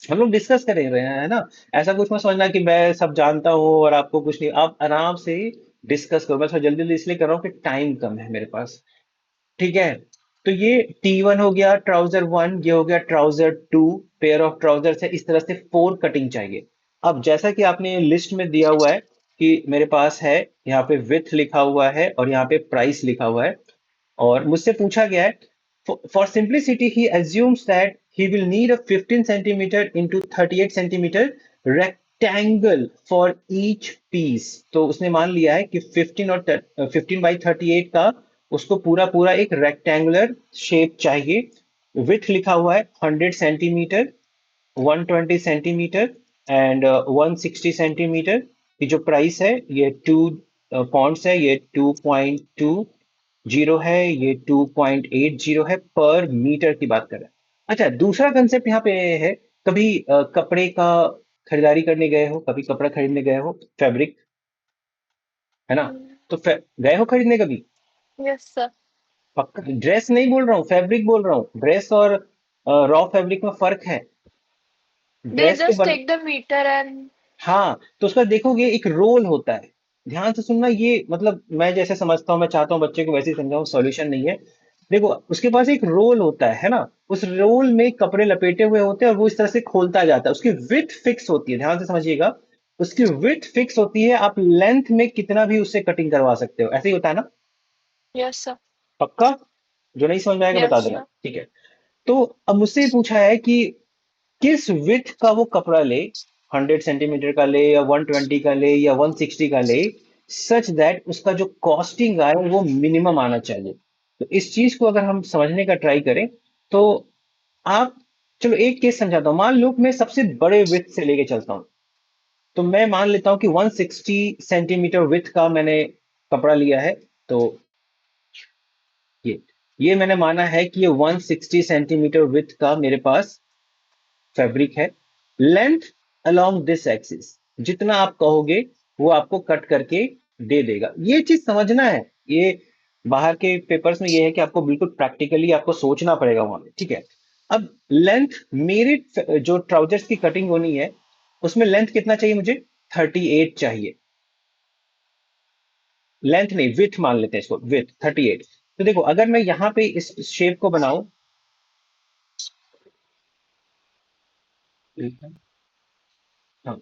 हम लोग डिस्कस कर रहे हैं, है ना। ऐसा कुछ मत समझना कि मैं सब जानता हूँ और आपको कुछ नहीं, आप आराम से डिस्कस करो। मैं थोड़ा जल्दी जल्दी इसलिए कर रहा हूँ कि टाइम कम है मेरे पास, ठीक है। तो ये T1 हो गया ट्राउजर वन, ये हो गया trouser two, pair of trouser है, इस तरह से फोर कटिंग चाहिए। अब जैसा कि आपने लिस्ट में दिया हुआ है कि मेरे पास है, यहाँ पे विथ लिखा हुआ है और यहाँ पे प्राइस लिखा हुआ है, और मुझसे पूछा गया है, for simplicity he assumes that he will need a 15 centimeter into 38 centimeter rectangle for each piece। तो उसने मान लिया है कि 15 और 15 बाई 38 का उसको पूरा पूरा एक रेक्टेंगुलर शेप चाहिए। विथ लिखा हुआ है 100 सेंटीमीटर, 120 सेंटीमीटर एंड 160 सेंटीमीटर। की जो प्राइस है ये 2 पॉइंट्स है, ये 2.20 है, ये 2.80 है, पर मीटर की बात कर रहे हैं। अच्छा, दूसरा कंसेप्ट यहाँ पे है, कभी कपड़े का खरीदारी करने गए हो, कभी कपड़ा खरीदने गए हो, फैब्रिक, है ना, Mm. तो गए हो खरीदने कभी। Yes, sir. पक्का, ड्रेस नहीं बोल रहा हूँ, फैब्रिक बोल रहा हूँ, ड्रेस और रॉ फैब्रिक में फर्क है। They ड्रेस पे just बन, take the meter and हाँ, तो उसका देखोगे एक रोल होता है। ध्यान से सुनना, ये मतलब मैं जैसे समझता हूँ, मैं चाहता हूँ बच्चे को वैसे ही समझाऊं, सॉल्यूशन नहीं है। देखो, उसके पास एक रोल होता है ना, उस रोल में कपड़े लपेटे हुए होते हैं और वो इस तरह से खोलता जाता है, उसकी विड्थ फिक्स होती है, ध्यान से समझिएगा। उसकी विड्थ फिक्स होती है, आप लेंथ में कितना भी उससे कटिंग करवा सकते हो, ऐसे ही होता है ना। yes, sir. पक्का, जो नहीं समझ में आएगा बता Yes, देना, sir. ठीक है। तो अब मुझसे पूछा है कि किस विड्थ का वो कपड़ा ले, 100 सेंटीमीटर का ले या 120 का ले या 160 का ले, सच दैट उसका जो कॉस्टिंग आए वो मिनिमम आना चाहिए। तो इस चीज को अगर हम समझने का ट्राई करें तो आप, चलो एक केस समझाता हूँ। मान लो मैं सबसे बड़े विथ से लेके चलता हूँ। तो मैं मान लेता हूँ कि 160 सेंटीमीटर विथ का मैंने कपड़ा लिया है। तो ये ये मैंने माना है कि ये 160 सेंटीमीटर विथ का मेरे पास फैब्रिक है। लेंथ अलोंग दिस एक्सिस, जितना आप कहोगे वो आपको कट करके दे देगा। ये चीज समझना है। ये बाहर के पेपर्स में ये है कि आपको बिल्कुल प्रैक्टिकली आपको सोचना पड़ेगा वहां पे, ठीक है। अब लेंथ, मेरे जो ट्राउजर्स की कटिंग होनी है उसमें लेंथ कितना चाहिए मुझे? 38 चाहिए। लेंथ नहीं, विथ मान लेते हैं इसको, विथ 38। तो देखो अगर मैं यहाँ पे इस शेप को बनाऊं, हाँ,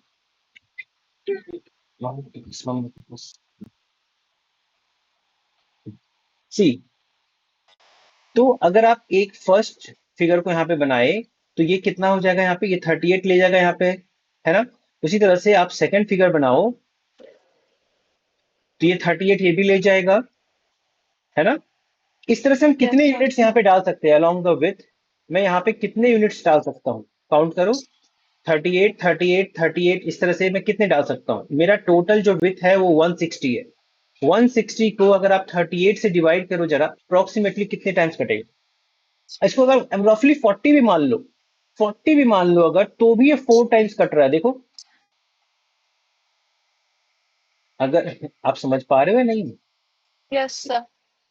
सी, तो अगर आप एक फर्स्ट फिगर को यहाँ पे बनाए तो ये कितना हो जाएगा? यहाँ पे ये 38 ले जाएगा यहाँ पे, है ना। उसी तरह से आप सेकंड फिगर बनाओ तो ये 38 ये भी ले जाएगा, है ना। इस तरह से हम कितने Yes, sir. यूनिट्स यहाँ पे डाल सकते हैं अलोंग द विथ? मैं यहाँ पे कितने यूनिट्स डाल सकता हूँ? काउंट करो। 38 38 38, इस तरह से मैं कितने डाल सकता हूँ? मेरा टोटल जो विथ है वो 160 है। 160 को अगर आप 38 से डिवाइड करो जरा, अप्रोक्सीमेटली कितने टाइम्स कटेगा? इसको अगर रफली 40 भी मान लो, 40 भी मान लो अगर, तो भी ये 4 टाइम्स कट रहा है, देखो। अगर आप समझ पा रहे हो या नहीं? Yes, sir.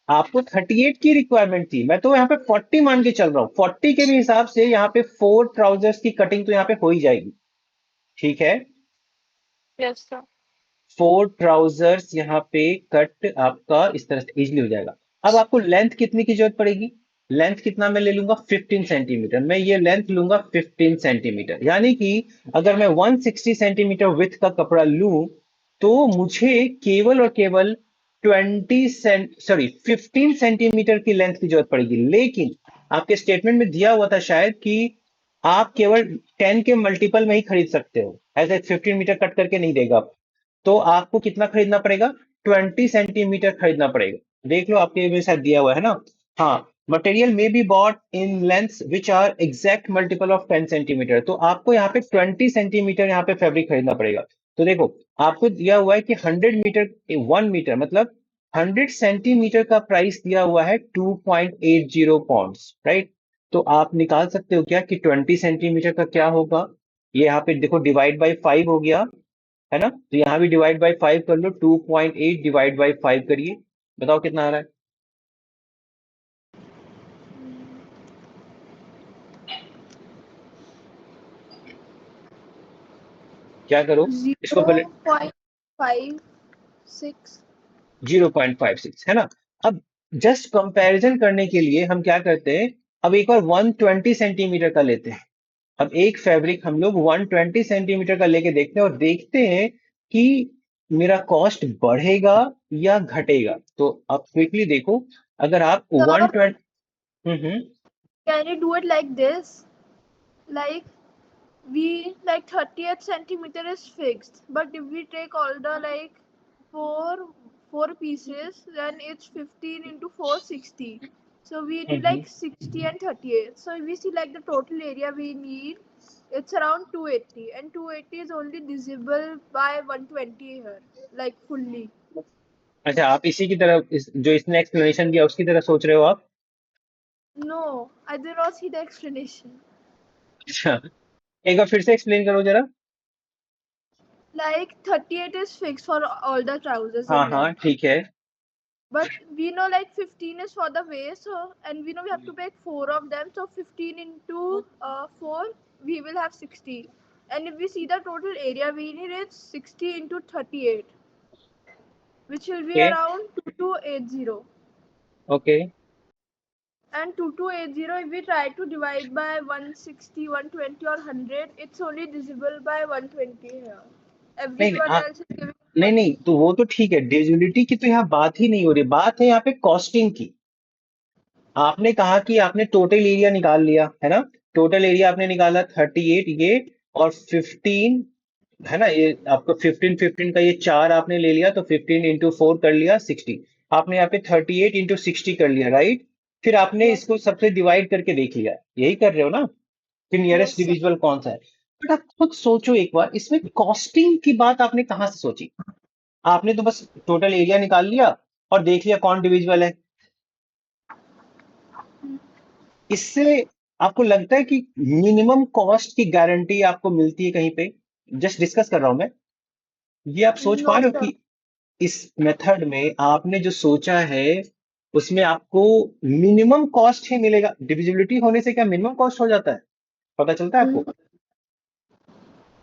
आपको 38 की रिक्वायरमेंट थी, मैं तो यहाँ पे 40 मान के चल रहा हूँ। 40 के भी हिसाब से यहाँ पे 4 ट्राउजर्स की कटिंग तो यहाँ पे हो ही जाएगी, ठीक है। Yes, sir. 4 ट्राउजर्स यहाँ पे कट आपका इस तरह से इजिली हो जाएगा। अब आपको लेंथ कितने की जरूरत पड़ेगी? लेंथ कितना मैं ले लूंगा? 15 सेंटीमीटर। मैं ये लेंथ लूंगा 15 सेंटीमीटर, यानी कि अगर मैं 160 सेंटीमीटर विथ का कपड़ा लूं तो मुझे केवल और केवल 15 सेंटीमीटर की लेंथ की जरूरत पड़ेगी। लेकिन आपके स्टेटमेंट में दिया हुआ था शायद कि आप केवल 10 के मल्टीपल में ही खरीद सकते हो, ऐसे 15 मीटर कट करके नहीं देगा। तो आपको कितना खरीदना पड़ेगा? 20 सेंटीमीटर खरीदना पड़ेगा। देख लो आपके में शायद दिया हुआ है ना। हाँ, मटेरियल में be bought in lengths which are exact multiple of 10 centimetre. तो आपको यहाँ पे 20 सेंटीमीटर यहाँ पे फैब्रिक खरीदना पड़ेगा। तो देखो आपको दिया हुआ है कि 100 मीटर, 1 मीटर मतलब 100 सेंटीमीटर का प्राइस दिया हुआ है 2.80 पाउंड्स, राइट। तो आप निकाल सकते हो क्या कि 20 सेंटीमीटर का क्या होगा? ये यहाँ पे देखो डिवाइड बाई 5 हो गया, है ना। तो यहाँ भी डिवाइड बाई 5 कर लो, 2.8 डिवाइड बाई 5 करिए, बताओ कितना आ रहा है? क्या करो इसको पहले। 0.56. 0.56, है ना। अब जस्ट कंपैरिजन करने के लिए हम क्या करते हैं, अब एक बार 120 सेंटीमीटर का लेते हैं। अब एक फैब्रिक हम लोग 120 सेंटीमीटर का लेके देखते हैं और देखते हैं कि मेरा कॉस्ट बढ़ेगा या घटेगा। तो आप क्विकली देखो, अगर आप Sir, 120, hmm, can you do it like this? Like we like 38 centimeter is fixed, but if we take all the like four four pieces, then it's 15 into 460. So we need hmm, like 60 and 38. So if we see like the total area we need, it's around 280, and 280 is only divisible by 120 here, like fully. अच्छा, आप इसी की तरह जो इसने explanation दिया उसकी तरह सोच रहे हो आप? No, I did not see the explanation. अच्छा, एक बार फिर से एक्सप्लेन करो जरा। Like 38 is fixed for all the trousers हाँ in हाँ, length. ठीक है। But we know like 15 is for the waist, so and we know we have to make four of them. So 15 into four, we will have 60. And if we see the total area we need, it's 60 into 38, which will be okay, around 2280. Okay, And 2280, if we try to divide by 160, 120, or 100, it's only divisible by 120 here. नहीं नहीं, Everyone else is giving नहीं नहीं, 180. तो वो तो ठीक है, divisibility की तो यहाँ बात ही नहीं हो रही, बात है यहाँ पे कॉस्टिंग की। आपने कहा कि आपने टोटल एरिया निकाल लिया, है ना। टोटल एरिया आपने निकाला 38 ये, और 15, है ना। ये आपको 15 15 का ये चार आपने ले लिया, तो 15 इंटू 4 कर लिया 60। आपने यहाँ पे 38 इंटू 60 कर लिया, राइट? फिर आपने Yes. इसको सबसे डिवाइड करके देख लिया, यही कर रहे हो ना? फिर Yes, नियरेस्ट sir. डिविजिबल कौन सा है? बट आप खुद सोचो एक बार, इसमें कॉस्टिंग की बात आपने कहाँ से सोची? आपने तो बस टोटल एरिया निकाल लिया और देख लिया कौन डिविजिबल है। इससे आपको लगता है कि मिनिमम कॉस्ट की गारंटी आपको मिलती है कहीं पे? जस्ट डिस्कस कर रहा हूं मैं। ये आप सोच पा No, रहे हो sir. कि इस मेथड में आपने जो सोचा है उसमें आपको मिनिमम कॉस्ट ही मिलेगा? डिविजिबिलिटी होने से क्या मिनिमम कॉस्ट हो जाता है? पता चलता है आपको?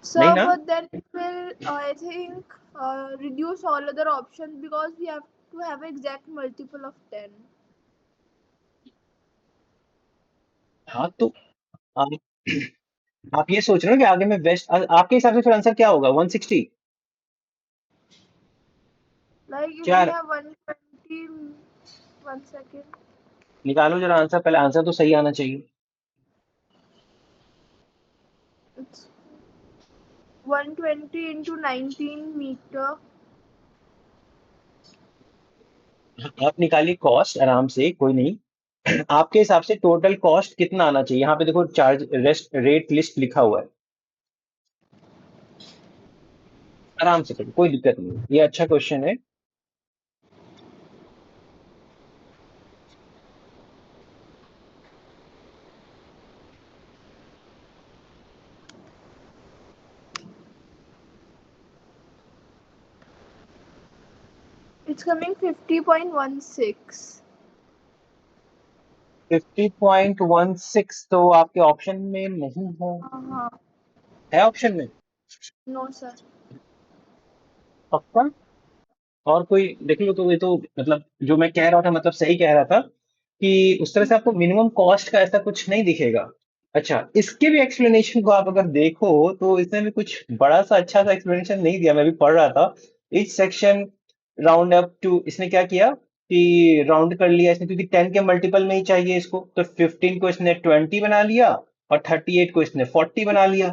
नहीं Sir, ना? but then it will, I think, reduce all other options because we have to have exact multiple of 10. हाँ तो आप, आप ये सोच रहे हो कि आगे में बेस्ट, आपके हिसाब से फिर आंसर क्या होगा? 160? Like if क्या? we have 120, 1 second, निकालो जरा आंसर, पहले आंसर तो सही आना चाहिए। it's 120 into 19 meter. आप निकालिए कॉस्ट आराम से, कोई नहीं। आपके हिसाब से टोटल कॉस्ट कितना आना चाहिए? यहाँ पे देखो चार्ज रेस्ट रेट लिस्ट लिखा हुआ है, आराम से करिए, कोई दिक्कत नहीं है। ये अच्छा क्वेश्चन है। It's coming 50.16. 50.16 तो आपके ऑप्शन में नहीं है? Uh-huh. है ऑप्शन में? No, sir. पक्का? और कोई देख लो तो। ये तो मतलब जो मैं कह रहा था, मतलब सही कह रहा था कि उस तरह से आपको मिनिमम कॉस्ट का ऐसा कुछ नहीं दिखेगा। अच्छा, इसके भी एक्सप्लेनेशन को आप अगर देखो तो इसमें भी कुछ बड़ा सा अच्छा सा एक्सप्लेनेशन नहीं दिया। मैं भी पढ़ रहा था each section round up to, इसने क्या किया कि राउंड कर लिया इसने, क्योंकि 10 के मल्टीपल में ही चाहिए इसको, तो 15 को इसने 20 बना लिया और 38 को इसने 40 बना लिया।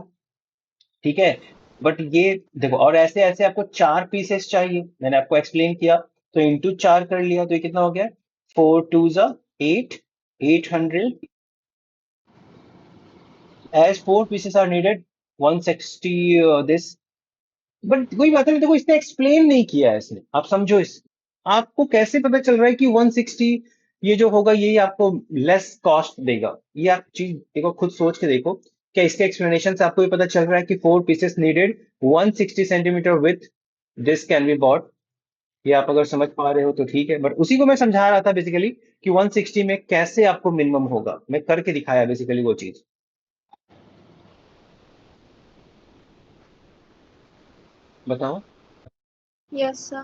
ठीक है, बट ये देखो, और ऐसे ऐसे आपको चार पीसेस चाहिए, मैंने आपको एक्सप्लेन किया, तो इंटू चार कर लिया तो ये कितना हो गया? 4 2 8, 800, as 4 pieces are needed, 160 this. But कोई बात नहीं, देखो इसने एक्सप्लेन नहीं किया है इसने, आप समझो इस, आपको कैसे पता चल रहा है कि 160 ये जो होगा यही आपको लेस कॉस्ट देगा? ये आप चीज देखो, खुद सोच के देखो, क्या इसके एक्सप्लेनेशन से आपको ये पता चल रहा है कि 4 pieces needed, 160 centimetre with, this can be bought? ये आप अगर समझ पा रहे हो तो ठीक है, बट उसी को मैं समझा रहा था बेसिकली कि 160 में कैसे आपको मिनिमम होगा, मैं करके दिखाया बेसिकली वो चीज। बताओ। Yes, sir.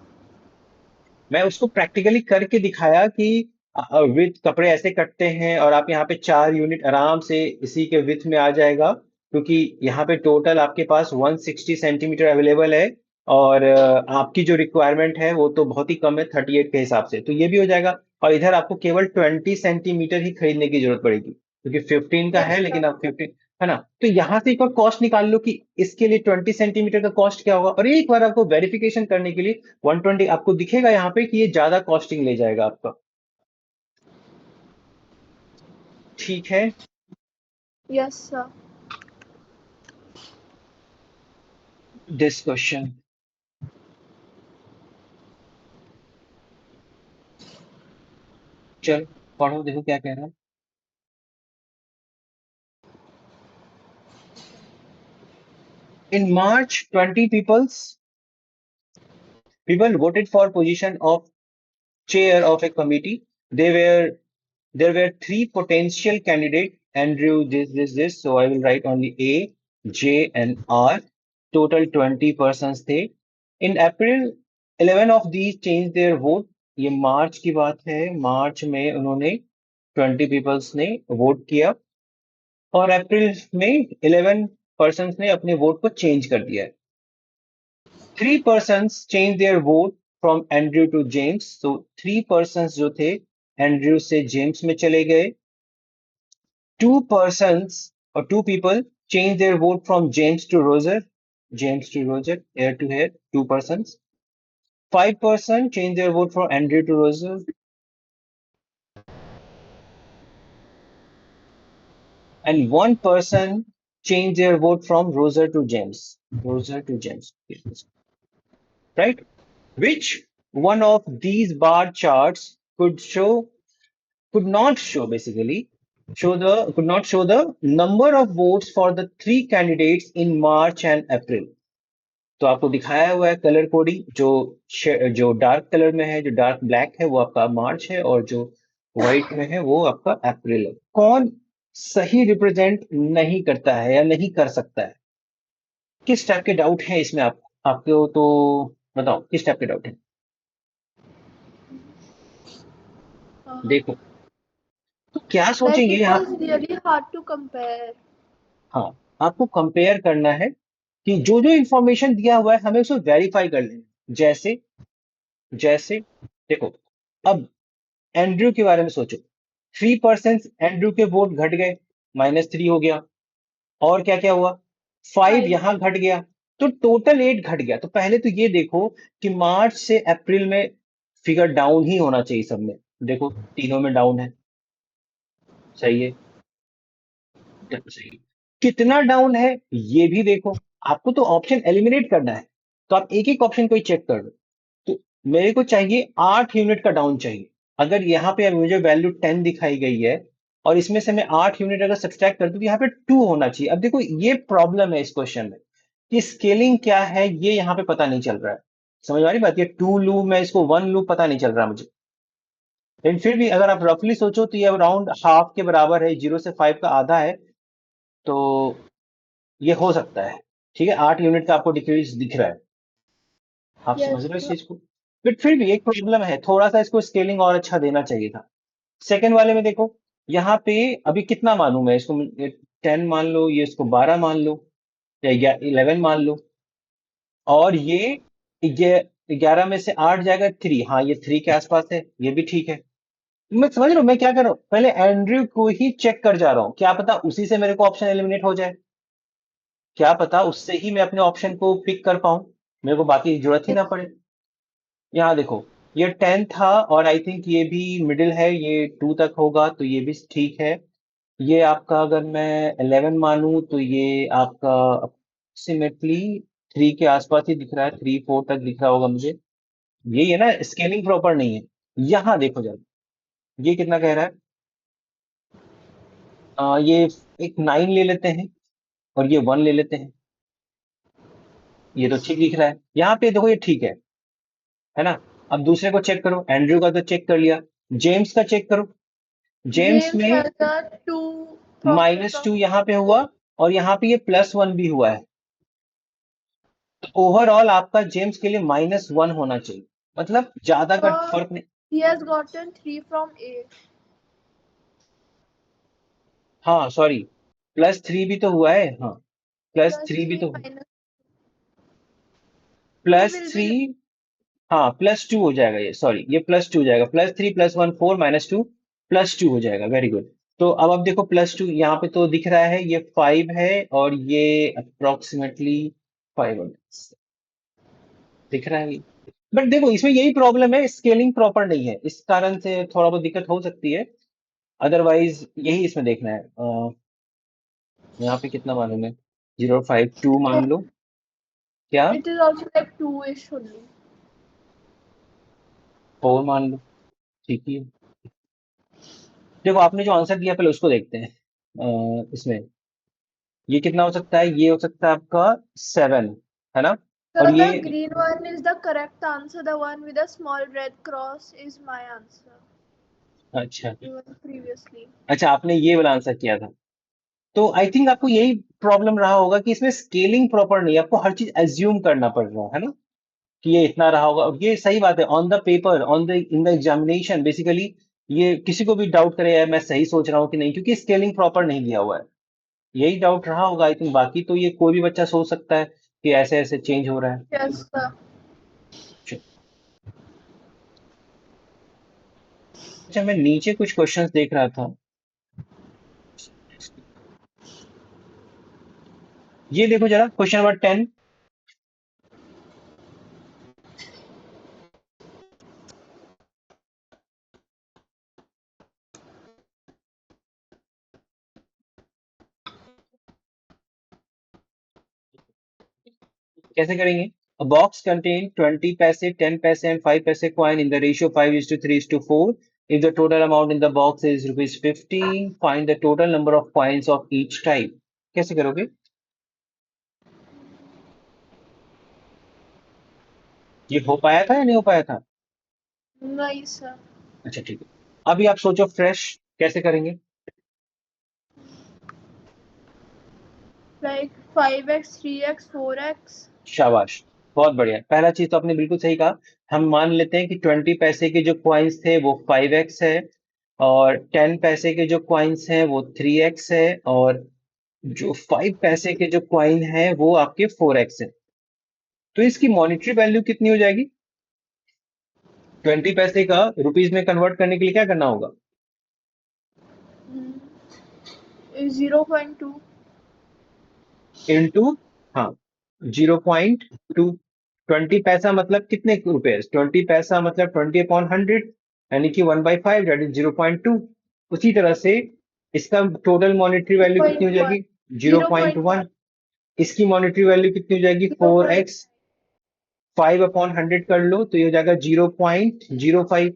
मैं उसको प्रैक्टिकली करके दिखाया कि विथ कपड़े ऐसे कटते हैं और आप यहाँ पे 4 यूनिट आराम से इसी के विथ में आ जाएगा, क्योंकि यहाँ पे टोटल आपके पास 160 सेंटीमीटर अवेलेबल है, और आपकी जो रिक्वायरमेंट है वो तो बहुत ही कम है 38 के हिसाब से, तो ये भी हो जाएगा। और इधर आपको केवल 20 सेंटीमीटर ही खरीदने की जरूरत पड़ेगी, क्योंकि 15 का है Yes, sir. लेकिन आप 15, है ना? तो यहां से एक बार कॉस्ट निकाल लो कि इसके लिए 20 सेंटीमीटर का कॉस्ट क्या होगा, और एक बार आपको वेरिफिकेशन करने के लिए 120 आपको दिखेगा यहाँ पे कि ये ज्यादा कॉस्टिंग ले जाएगा आपका। ठीक है। Yes, sir. दिस क्वेश्चन, चल पढ़ो, देखो क्या कह रहा है। इन मार्च 20 people voted for position of chair of a committee. They were There were three potential candidates, Andrew, this. So I will write only A, J, and R. Total 20 persons थे. In April, 11 of these changed their vote. ये मार्च की बात है, मार्च में उन्होंने 20 peoples ने vote किया, और अप्रैल में 11 पर्सन्स ने अपने वोट को चेंज कर दिया है। 3 persons change their vote from Andrew to James, तो 3 persons जो थे एंड्रयू से जेम्स में चले गए। 2 people change their vote from James to Roger. James to Roger, here to here, 2 persons. 5% change their vote from Andrew to Roser. And 1% change their vote from Roser to James. Roser to James. Right? Which one of these bar charts could not show basically could not show the number of votes for the three candidates in March and April. तो आपको दिखाया हुआ है colour coding, जो dark colour में है, जो dark black है वो आपका मार्च है, और जो व्हाइट में है वो आपका अप्रैल है। कौन सही रिप्रेजेंट नहीं करता है या नहीं कर सकता है? किस टाइप के डाउट है इसमें आपको तो बताओ, किस टाइप के डाउट है? देखो, तो क्या Like सोचेंगे it यहाँ? was really hard to compare. हाँ, आपको कंपेयर करना है कि जो जो इंफॉर्मेशन दिया हुआ है हमें उसको वेरीफाई कर लेना। जैसे जैसे देखो, अब एंड्रयू के बारे में सोचो। 3% एंड्रयू के वोट घट गए, -3 हो गया। और क्या क्या हुआ? 5 5. यहां घट गया, तो टोटल 8 घट गया। तो पहले तो ये देखो कि मार्च से अप्रैल में फिगर डाउन ही होना चाहिए सब में। देखो तीनों में डाउन है, सही है, सही है। कितना डाउन है ये भी देखो। आपको तो ऑप्शन एलिमिनेट करना है, तो आप एक एक ऑप्शन को ही चेक कर लो। तो मेरे को चाहिए 8 यूनिट का डाउन चाहिए। अगर यहाँ पे मुझे वैल्यू 10 दिखाई गई है और इसमें से मैं 8 यूनिट अगर सब्सट्रैक्ट कर दूं तो यहाँ पे 2 होना चाहिए। अब देखो ये प्रॉब्लम है इस क्वेश्चन में कि स्केलिंग क्या है ये यहाँ पे पता नहीं चल रहा है। समझ आ रही बात? ये 2 लू मैं इसको 1 लू पता नहीं चल रहा मुझे। लेकिन फिर भी अगर आप रफली सोचो तो ये अराउंड हाफ के बराबर है, 0 से 5 का आधा है, तो ये हो सकता है। ठीक है, 8 यूनिट का आपको डिक्रीज दिख रहा है। आप समझ Yes. रहे हो इस चीज को? बट फिर भी एक प्रॉब्लम है, थोड़ा सा इसको स्केलिंग और अच्छा देना चाहिए था। सेकंड वाले में देखो, यहाँ पे अभी कितना मानूं मैं इसको? 10 मान लो, ये इसको 12 मान लो, या 11 मान लो, और ये 11 में से 8 जाएगा 3। हाँ, ये 3 के आसपास है, ये भी ठीक है। मैं समझ रहा हूँ मैं क्या कर रहा हूँ, पहले एंड्रयू को ही चेक कर जा रहा हूँ। क्या पता उसी से मेरे को ऑप्शन एलिमिनेट हो जाए, क्या पता उससे ही मैं अपने ऑप्शन को पिक कर पाऊं, मेरे को बाकी की जरूरत ही ना पड़े। यहाँ देखो, ये 10 था, और आई थिंक ये भी मिडिल है, ये 2 तक होगा, तो ये भी ठीक है। ये आपका अगर मैं 11 मानूं तो ये आपका अप्रोक्सीमेटली 3 के आसपास ही दिख रहा है, 3-4 तक दिख रहा होगा मुझे। यही है ना, स्केलिंग प्रॉपर नहीं है। यहाँ देखो जरा, ये कितना कह रहा है? ये एक 9 ले लेते हैं, और ये 1 ले लेते हैं। ये तो ठीक दिख रहा है, यहाँ पे देखो ये ठीक है ना? अब दूसरे को चेक करो, एंड्रयू का तो चेक कर लिया, जेम्स का चेक करो। जेम्स James में has a 2% -2 of यहाँ पे हुआ, और यहाँ पे ये +1 भी हुआ है। तो ओवरऑल आपका जेम्स के लिए -1 होना चाहिए, मतलब ज्यादा का uh, फर्क नहीं। he has gotten 3 from 8. हाँ सॉरी, +3 भी तो हुआ है। हाँ, प्लस Plus थ्री भी 3 तो, minus 2 plus will three be left. हाँ +2 हो जाएगा ये, सॉरी ये +2 हो जाएगा। +3 +1 4 -2 +2 हो जाएगा। Very good. तो अब देखो +2 यहाँ पे तो दिख रहा है, ये 5 है, और ये अप्रोक्सीमेटली 5 दिख रहा है। बट देखो इसमें यही प्रॉब्लम है, स्केलिंग प्रॉपर नहीं है, इस कारण से थोड़ा बहुत दिक्कत हो सकती है। अदरवाइज यही इसमें देखना है। यहाँ पे कितना मालूम है? 052 मान लो। क्या? It is also like 2-ish only. 4 मान लो, ठीक ही है। देखो आपने जो आंसर दिया पहले उसको देखते हैं। इसमें ये कितना हो सकता है? ये हो सकता है आपका 7, है ना? और So ये the green one is the correct answer. The one with a small red cross is my answer. अच्छा, Even previously. अच्छा आपने ये वाला आंसर किया था। तो आई थिंक आपको यही प्रॉब्लम रहा होगा कि इसमें स्केलिंग प्रॉपर नहीं है, आपको हर चीज एज्यूम करना पड़ रहा है ना, कि ये इतना रहा होगा। और ये सही बात है, on the paper, on the in the examination basically ये किसी को भी डाउट करे यार मैं सही सोच रहा हूँ कि नहीं, क्योंकि स्केलिंग प्रॉपर नहीं दिया हुआ है। यही डाउट रहा होगा आई थिंक। बाकी तो ये कोई भी बच्चा सोच सकता है कि ऐसे ऐसे चेंज हो रहा है। Yes, sir. अच्छा, मैं नीचे कुछ क्वेश्चंस देख रहा था। ये देखो जरा, क्वेश्चन नंबर 10। कैसे करेंगे? A box contain 20 paise, 10 paise and 5 paise coin in the ratio 5:3:4. If the total amount in the box is rupees 15, find the total number of coins of each type. कैसे करोगे? ये हो पाया था या नहीं हो पाया था? नहीं सर। अच्छा ठीक है। अभी आप सोचो फ्रेश कैसे करेंगे? Like 5x 3x 4x। शाबाश, बहुत बढ़िया। पहला चीज तो आपने बिल्कुल सही कहा। हम मान लेते हैं कि 20 पैसे के जो कॉइन्स थे वो 5x है, और 10 पैसे के जो कॉइन्स हैं वो 3x है, और जो 5 पैसे के जो कॉइन है वो आपके 4x है। तो इसकी मॉनेटरी वैल्यू कितनी हो जाएगी? 20 पैसे का रुपीज में कन्वर्ट करने के लिए क्या करना होगा? 0.2। इनटू, हाँ, 0.2। 20 पैसा मतलब कितने रुपए? 20 पैसा मतलब 20/100, यानी कि 1/5, दैट इज 0.2। उसी तरह से इसका टोटल मॉनेटरी वैल्यू कितनी हो 0.1। जाएगी? 0.1। इसकी मॉनेटरी वैल्यू कितनी हो जाएगी? 4x। 5/100 कर लो तो ये हो जाएगा 0.05।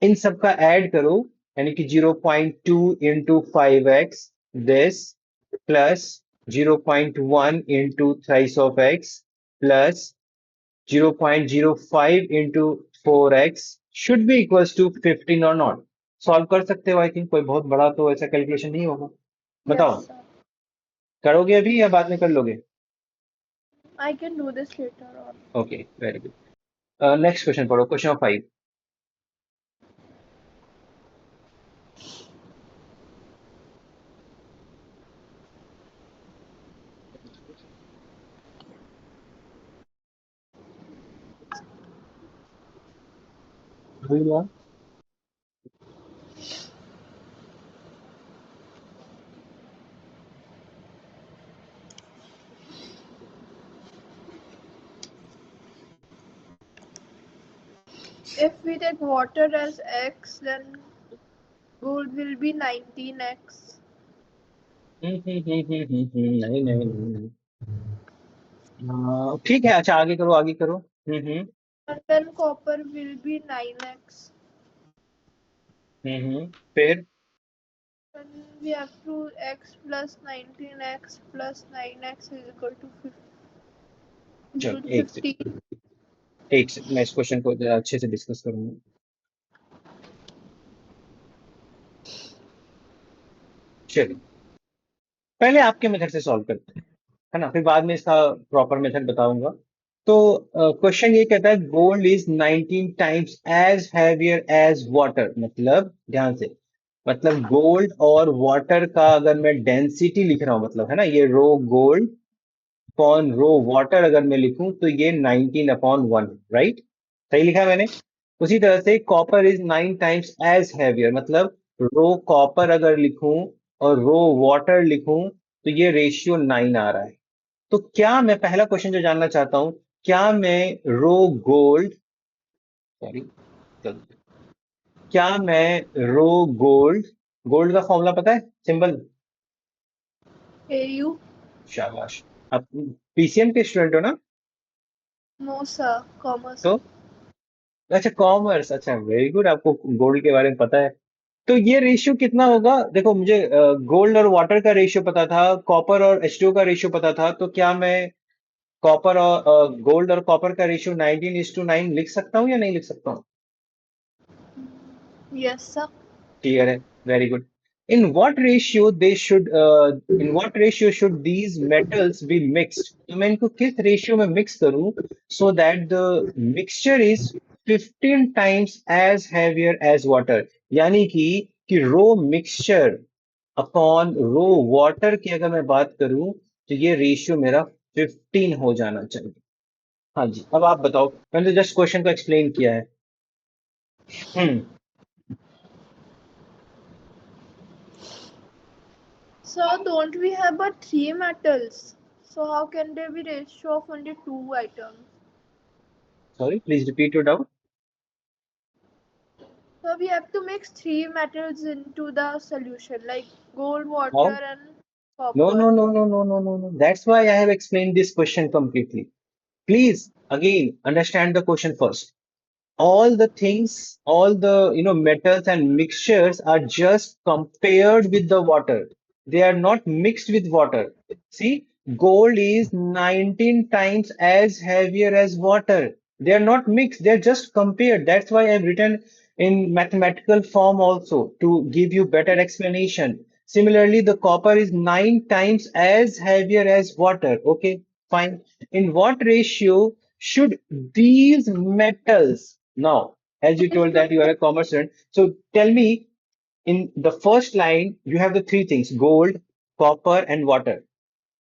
इन सब का ऐड करो, यानी कि 0.2 into 5x this, plus 0.1 into thrice of x, plus 0.05 into 4x should be equals to 15 और नॉट। सॉल्व कर सकते हो, आई थिंक कोई बहुत बड़ा तो ऐसा कैलकुलेशन नहीं होगा। यस बताओ, सर। करोगे अभी या बाद में कर लोगे? I can do this later on. Okay, very good. Next question पढ़ो, question 5। If we take water as x, then gold will be 19x. नहीं नहीं नहीं। ठीक है, अच्छा आगे करो, आगे करो। And then copper will be 9x. फिर And we have to x plus 19x plus 9x is equal to चलो, एक से 15. एक से मैं इस क्वेश्चन को जरा अच्छे से डिस्कस करूंगा। चलिए, पहले आपके मेथड से सॉल्व करते हैं, है ना, फिर बाद में इसका प्रॉपर मेथड बताऊंगा। तो क्वेश्चन ये कहता है gold is 19 times as heavier as water. मतलब ध्यान से, मतलब गोल्ड और वाटर का अगर मैं डेंसिटी लिख रहा हूं, मतलब है ना, ये रो गोल्ड अपॉन रो वाटर अगर मैं लिखूं तो ये 19/1, राइट? सही लिखा है मैंने? उसी तरह से copper is 9 times as heavier, मतलब रो कॉपर अगर लिखूं और रो वाटर लिखूं तो ये रेशियो 9 आ रहा है। तो क्या मैं, पहला क्वेश्चन जो जानना चाहता हूं, क्या मैं रो गोल्ड, सॉरी, क्या मैं रो गोल्ड, गोल्ड का फॉर्मूला पता है, सिंबल? AU? शाबाश, आप पीसीएम के स्टूडेंट हो ना? No sir, commerce. तो अच्छा, कॉमर्स, अच्छा वेरी गुड, आपको गोल्ड के बारे में पता है। तो ये रेशियो कितना होगा? देखो, मुझे गोल्ड और वाटर का रेशियो पता था, कॉपर और H2O का रेशियो पता था, तो क्या मैं कॉपर और गोल्ड और कॉपर का रेशियो 19:9 लिख सकता हूँ या नहीं लिख सकता हूँ? Yes sir. क्लियर है, very good. In what ratio should these metals be mixed? तो मैं इनको किस रेशियो में मिक्स करूं so that the mixture is 15 times as heavier as water, यानी कि rho mixture upon rho water की अगर मैं बात करूं तो ये रेशियो मेरा 15 हो जाना चाहिए। हाँ जी, अब आप बताओ, मैंने जस्ट क्वेश्चन को एक्सप्लेन किया है। हम्म Sir, don't we have but 3 metals? So how can there be ratio of only 2 items? Sorry, please repeat your doubt. So we have to mix 3 metals into the solution like gold, how? water and No, copper. no, no, no, no, no, no, no. That's why I have explained this question completely. Please, again, understand the question first. All the things, all the metals and mixtures are just compared with the water. They are not mixed with water. See, gold is 19 times as heavier as water. They are not mixed, they're just compared. That's why I've written in mathematical form also to give you better explanation. Similarly, the copper is 9 times as heavier as water. Okay, fine. In what ratio should these metals now, as you Is told to that you are a commerce student, so tell me, in the first line you have the three things: gold, copper, and water.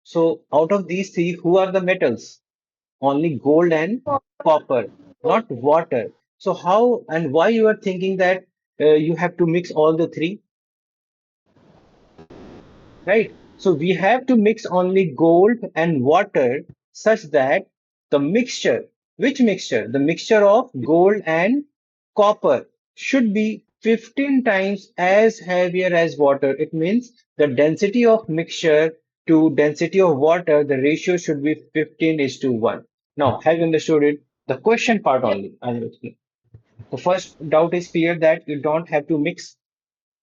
So out of these three, who are the metals? Only gold and copper, gold. not water. So how and why you are thinking that you have to mix all the three? Right? So we have to mix only gold and water such that the mixture, which mixture? The mixture of gold and copper should be 15 times as heavier as water. It means the density of mixture to density of water, the ratio should be 15 is to 1. Now, have you understood it? The question part Yeah. only. I'll explain. The first doubt is clear that you don't have to mix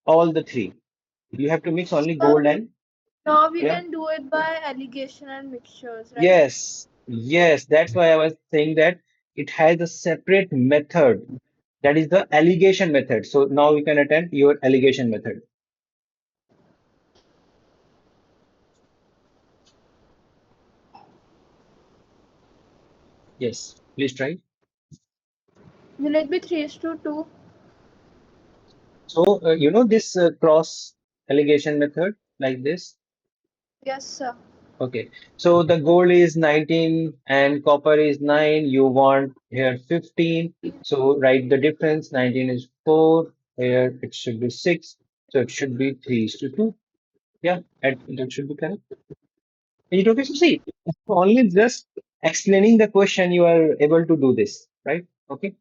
all the three. You have to mix only So gold and now we yeah. can do it by allegation and mixtures, right? Yes, yes, that's why I was saying that it has a separate method. That is the allegation method. So now we can attempt your allegation method. Yes, please try. Will it be 3:2? So, this cross allegation method like this. Yes, sir. Okay. So the gold is 19 and copper is 9. You want here 15. So write the difference. 19 is 4. Here it should be 6. So it should be 3 is to 2. Yeah, that should be correct. It okay. So see, only just explaining the question you are able to do this, right? Okay.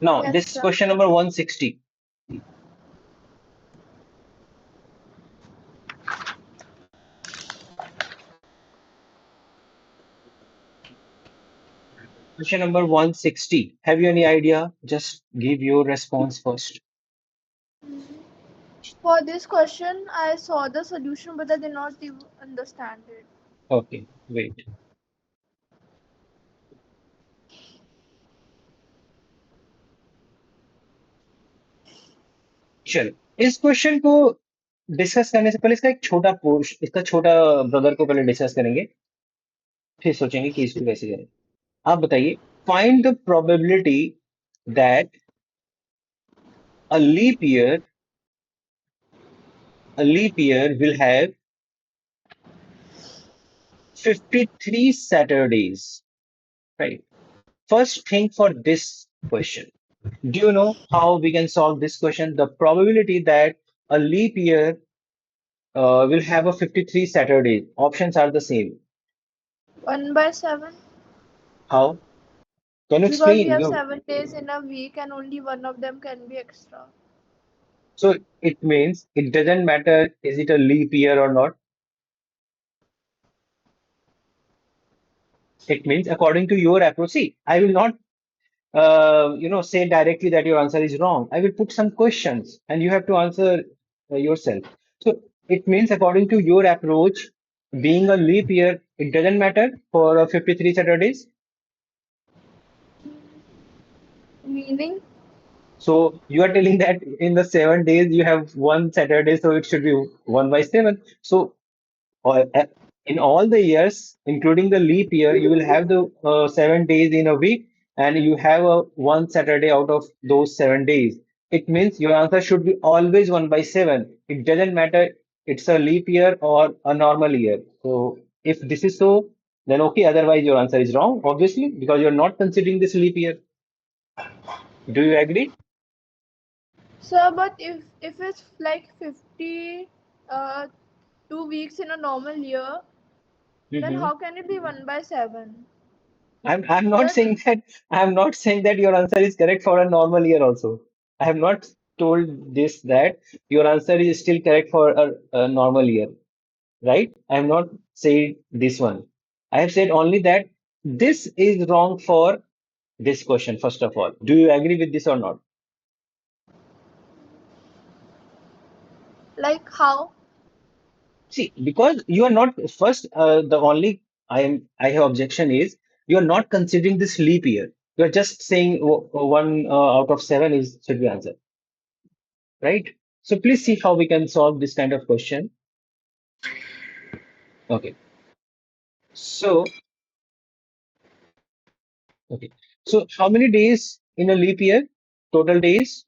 Now Yes, this sir. question number 160. Question number 160. Have you any idea? Just give your response first. For this question, I saw the solution, but I did not even understand it. Okay, wait. चलो इस question को discuss करने से पहले इसका एक छोटा Porsche इसका छोटा ब्रदर को पहले डिस्कस करेंगे फिर सोचेंगे कि इसको कैसे करें आप बताइए find the probability that a leap year a leap year will have 53 Saturdays, right? First thing for this question. Do you know how we can solve this question? The probability that a leap year will have a 53 Saturdays. Options are the same. 1/7? How? Can you Because we explain? have You 7 days in a week and only one of them can be extra. so it means it doesn't matter is it a leap year or not. It means according to your approach. See, I will not say directly that your answer is wrong. I will put some questions and you have to answer yourself. So it means according to your approach, being a leap year, it doesn't matter for 53 Saturdays. Meaning, So you are telling that in the 7 days you have one Saturday, so it should be 1/7. So uh, in all the years, including the leap year, you will have the 7 days in a week, and you have a one Saturday out of those 7 days. It means your answer should be always 1/7. It doesn't matter it's a leap year or a normal year. So if this is so, then okay. Otherwise, your answer is wrong, obviously, because you're not considering this leap year. Do you agree? sir, but if it's like 50 uh 2 weeks in a normal year, then Hmm. how can it be 1/7? I'm not Because saying that I'm not saying that your answer is correct for a normal year also. I have not told this that your answer is still correct for a normal year, right? I have not said this one. I have said only that this is wrong for this question, first of all. Do you agree with this or not? Like how? See, because you are not first, the only I have objection is you are not considering this leap year. You are just saying one out of seven is should be answered, right? So please see how we can solve this kind of question. Okay. So, okay. So how many days in a leap year? Total days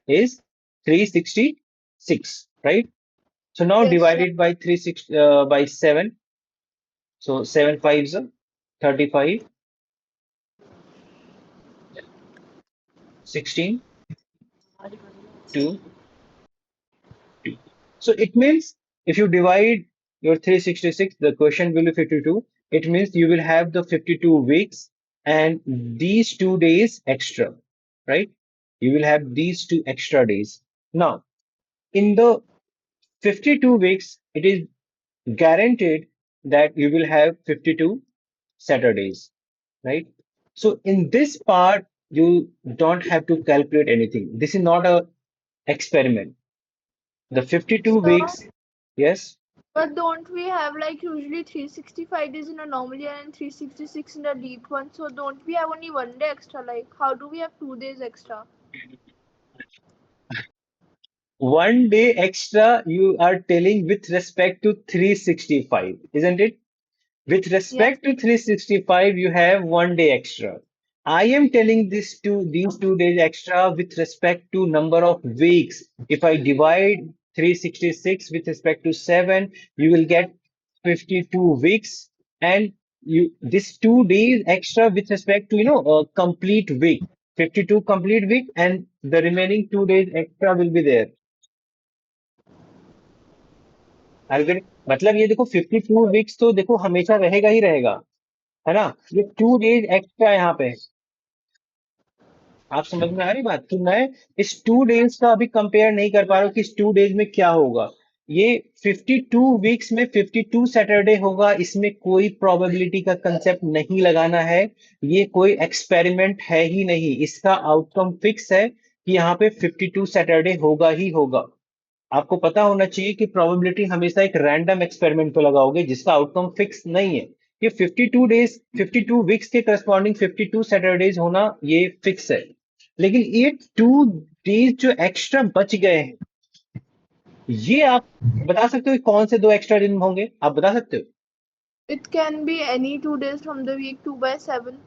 is 366, right? So now Yes, divide sir. it by 36 by 7. So 7 fives are 35, 16, 2, 2. So it means if you divide your 366, the question will be 52. It means you will have the 52 weeks and these 2 days extra, right? You will have these 2 extra days. Now, in the 52 weeks, it is guaranteed that you will have 52 Saturdays, right? So in this part, you don't have to calculate anything. This is not a experiment. The 52 So, weeks, yes. but don't we have like usually 365 days in a normal year and 366 in a leap one? So don't we have only 1 day extra? Like how do we have 2 days extra? 1 day extra you are telling with respect to 365, isn't it? With Yes. respect to 365, you have 1 day extra. I am telling these 2 days extra with respect to number of weeks. If I divide 366 with respect to 7, you will get 52 weeks, and you this 2 days extra with respect to a complete week. 52 complete week, and the remaining 2 days extra will be there. अगर मतलब ये देखो 52 weeks तो देखो हमेशा रहेगा ही रहेगा, है ना? ये 2 डेज एक्स्ट्रा यहाँ पे है। आप समझ में आ रही बात कि मैं इस 2 डेज का अभी कंपेयर नहीं कर पा रहा हूँ कि इस 2 डेज में क्या होगा। ये 52 वीक्स में 52 सैटरडे होगा, इसमें कोई प्रोबेबिलिटी का कंसेप्ट नहीं लगाना है। ये कोई एक्सपेरिमेंट है ही नहीं, इसका आउटकम फिक्स है कि यहाँ पे 52 सैटरडे होगा ही होगा। आपको पता होना चाहिए कि प्रोबेबिलिटी हमेशा एक रैंडम एक्सपेरिमेंट पे लगाओगे जिसका आउटकम फिक्स नहीं है। ये 52 वीक्स के करस्पॉन्डिंग 52 सैटरडेज होना ये फिक्स है, लेकिन ये 2 डेज जो एक्स्ट्रा बच गए हैं, ये आप बता सकते हो कि कौन से 2 एक्स्ट्रा दिन होंगे? आप बता सकते हो? It can be any 2 days from the week 2/7.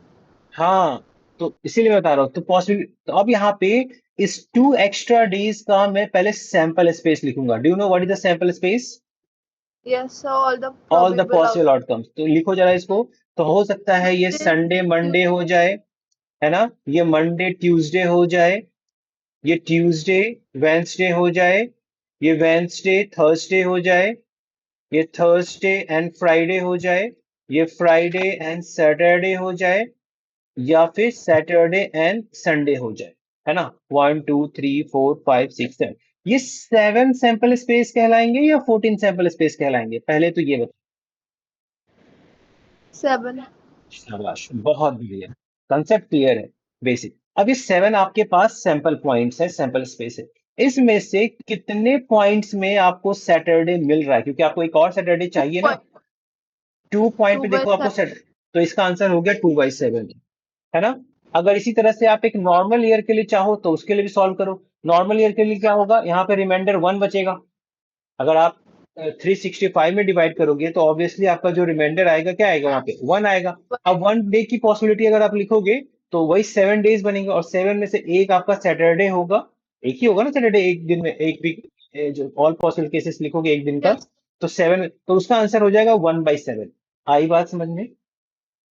हाँ, तो इसीलिए मैं बता रहा हूँ। तो पॉसिबल, तो अब यहाँ पे इस 2 एक्स्ट्रा डेज का मैं पहले सैंपल स्पेस लिखूंगा। Do you know what is the sample space? Yes, so all the all the probable possible outcomes. Outcomes, तो लिखो जरा इसको। तो हो सकता है ये Monday, संडे मंडे हो Tuesday. जाए, है ना? ये मंडे ट्यूसडे हो जाए, ये ट्यूसडे वेंसडे हो जाए, ये वेंसडे थर्सडे हो जाए, ये थर्सडे एंड फ्राइडे हो जाए, ये फ्राइडे एंड सैटरडे हो जाए, या फिर सैटरडे एंड संडे हो जाए, है ना? 1 2 3 4 5 6 7, ये 7 सैंपल स्पेस कहलाएंगे या 14 सैंपल स्पेस कहलाएंगे? पहले तो ये बताओ। 7. शाबाश, बहुत बढ़िया। कंसेप्ट क्लियर है, बेसिक। अब ये 7 आपके पास सैंपल पॉइंट्स है, सैंपल स्पेस है। इसमें से कितने पॉइंट्स में आपको सैटरडे मिल रहा है? क्योंकि आपको एक और सैटरडे Two चाहिए ना। point 2 पॉइंट two पे by देखो आपको 7. सेट, तो इसका आंसर हो गया 2/7, है ना? अगर इसी तरह से आप एक नॉर्मल ईयर के लिए चाहो तो उसके लिए भी सॉल्व करो। नॉर्मल ईयर के लिए क्या होगा? यहाँ पे रिमाइंडर 1 बचेगा। अगर आप 365 में डिवाइड करोगे तो ऑब्वियसली आपका जो रिमाइंडर आएगा क्या आएगा? वहां पे 1 आएगा। अब 1 डे की पॉसिबिलिटी अगर आप लिखोगे तो वही 7 डेज बनेंगे, और 7 में से एक आपका सैटरडे होगा। एक ही होगा ना सैटरडे एक दिन में, एक वीक, जो ऑल पॉसिबल केसेस लिखोगे एक दिन का, Yes. तो 7, तो उसका आंसर हो जाएगा 1/7। आई बात समझ में?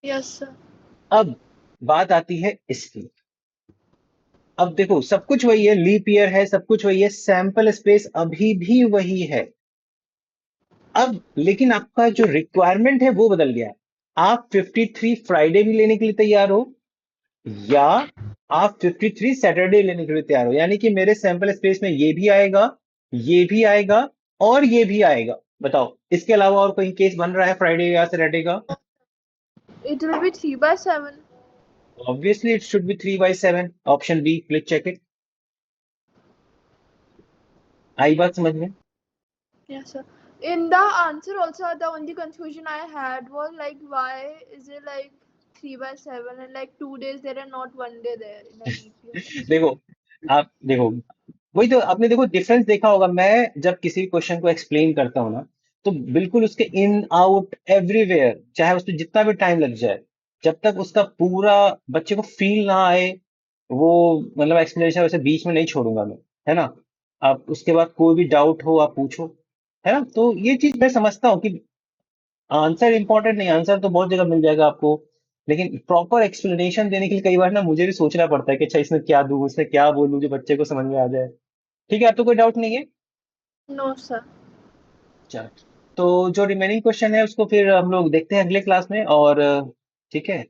Yes, sir. अब बात आती है इसकी। अब देखो सब कुछ वही है, लीप ईयर है, सब कुछ वही है, सैंपल स्पेस अभी भी वही है। अब लेकिन आपका जो रिक्वायरमेंट है वो बदल गया है। आप 53 फ्राइडे भी लेने के लिए तैयार हो, या आप 53 सैटरडे लेने के लिए तैयार हो। यानी कि मेरे सैंपल स्पेस में ये भी आएगा, ये भी आएगा, और ये भी आएगा। बताओ, इसके अलावा और कोई केस बन रहा है फ्राइडे या सैटरडे का? It will be 3/7. Obviously it should be 3/7, option B, please check it. आई बात समझ में? Yes, sir. In the answer also, the only confusion I had was like, why is it like 3/7 and like 2 days there and not one day there in a leap year? देखो, आप देखो, वही तो आपने देखो डिफरेंस देखा होगा। मैं जब किसी क्वेश्चन को एक्सप्लेन करता हूँ ना, तो बिल्कुल उसके इन आउट एवरीवेयर, चाहे उसमें जितना भी टाइम लग जाए, जब तक उसका पूरा बच्चे को फील ना आए, वो मतलब एक्सप्लेनेशन वैसे बीच में नहीं छोड़ूंगा मैं, है ना। आप उसके बाद कोई भी डाउट हो आप पूछो, है ना। तो ये चीज मैं समझता हूँ कि आंसर इंपॉर्टेंट नहीं, आंसर तो बहुत जगह मिल जाएगा आपको, लेकिन प्रॉपर एक्सप्लेनेशन देने के लिए कई बार ना मुझे भी सोचना पड़ता है कि अच्छा इसमें क्या दूं, उसमें क्या बोलूं जो बच्चे को समझ में आ जाए। ठीक है, अब तो कोई डाउट नहीं है। No, sir. अच्छा, तो जो रिमेनिंग क्वेश्चन है उसको फिर हम लोग देखते हैं अगले क्लास में, और ठीक है।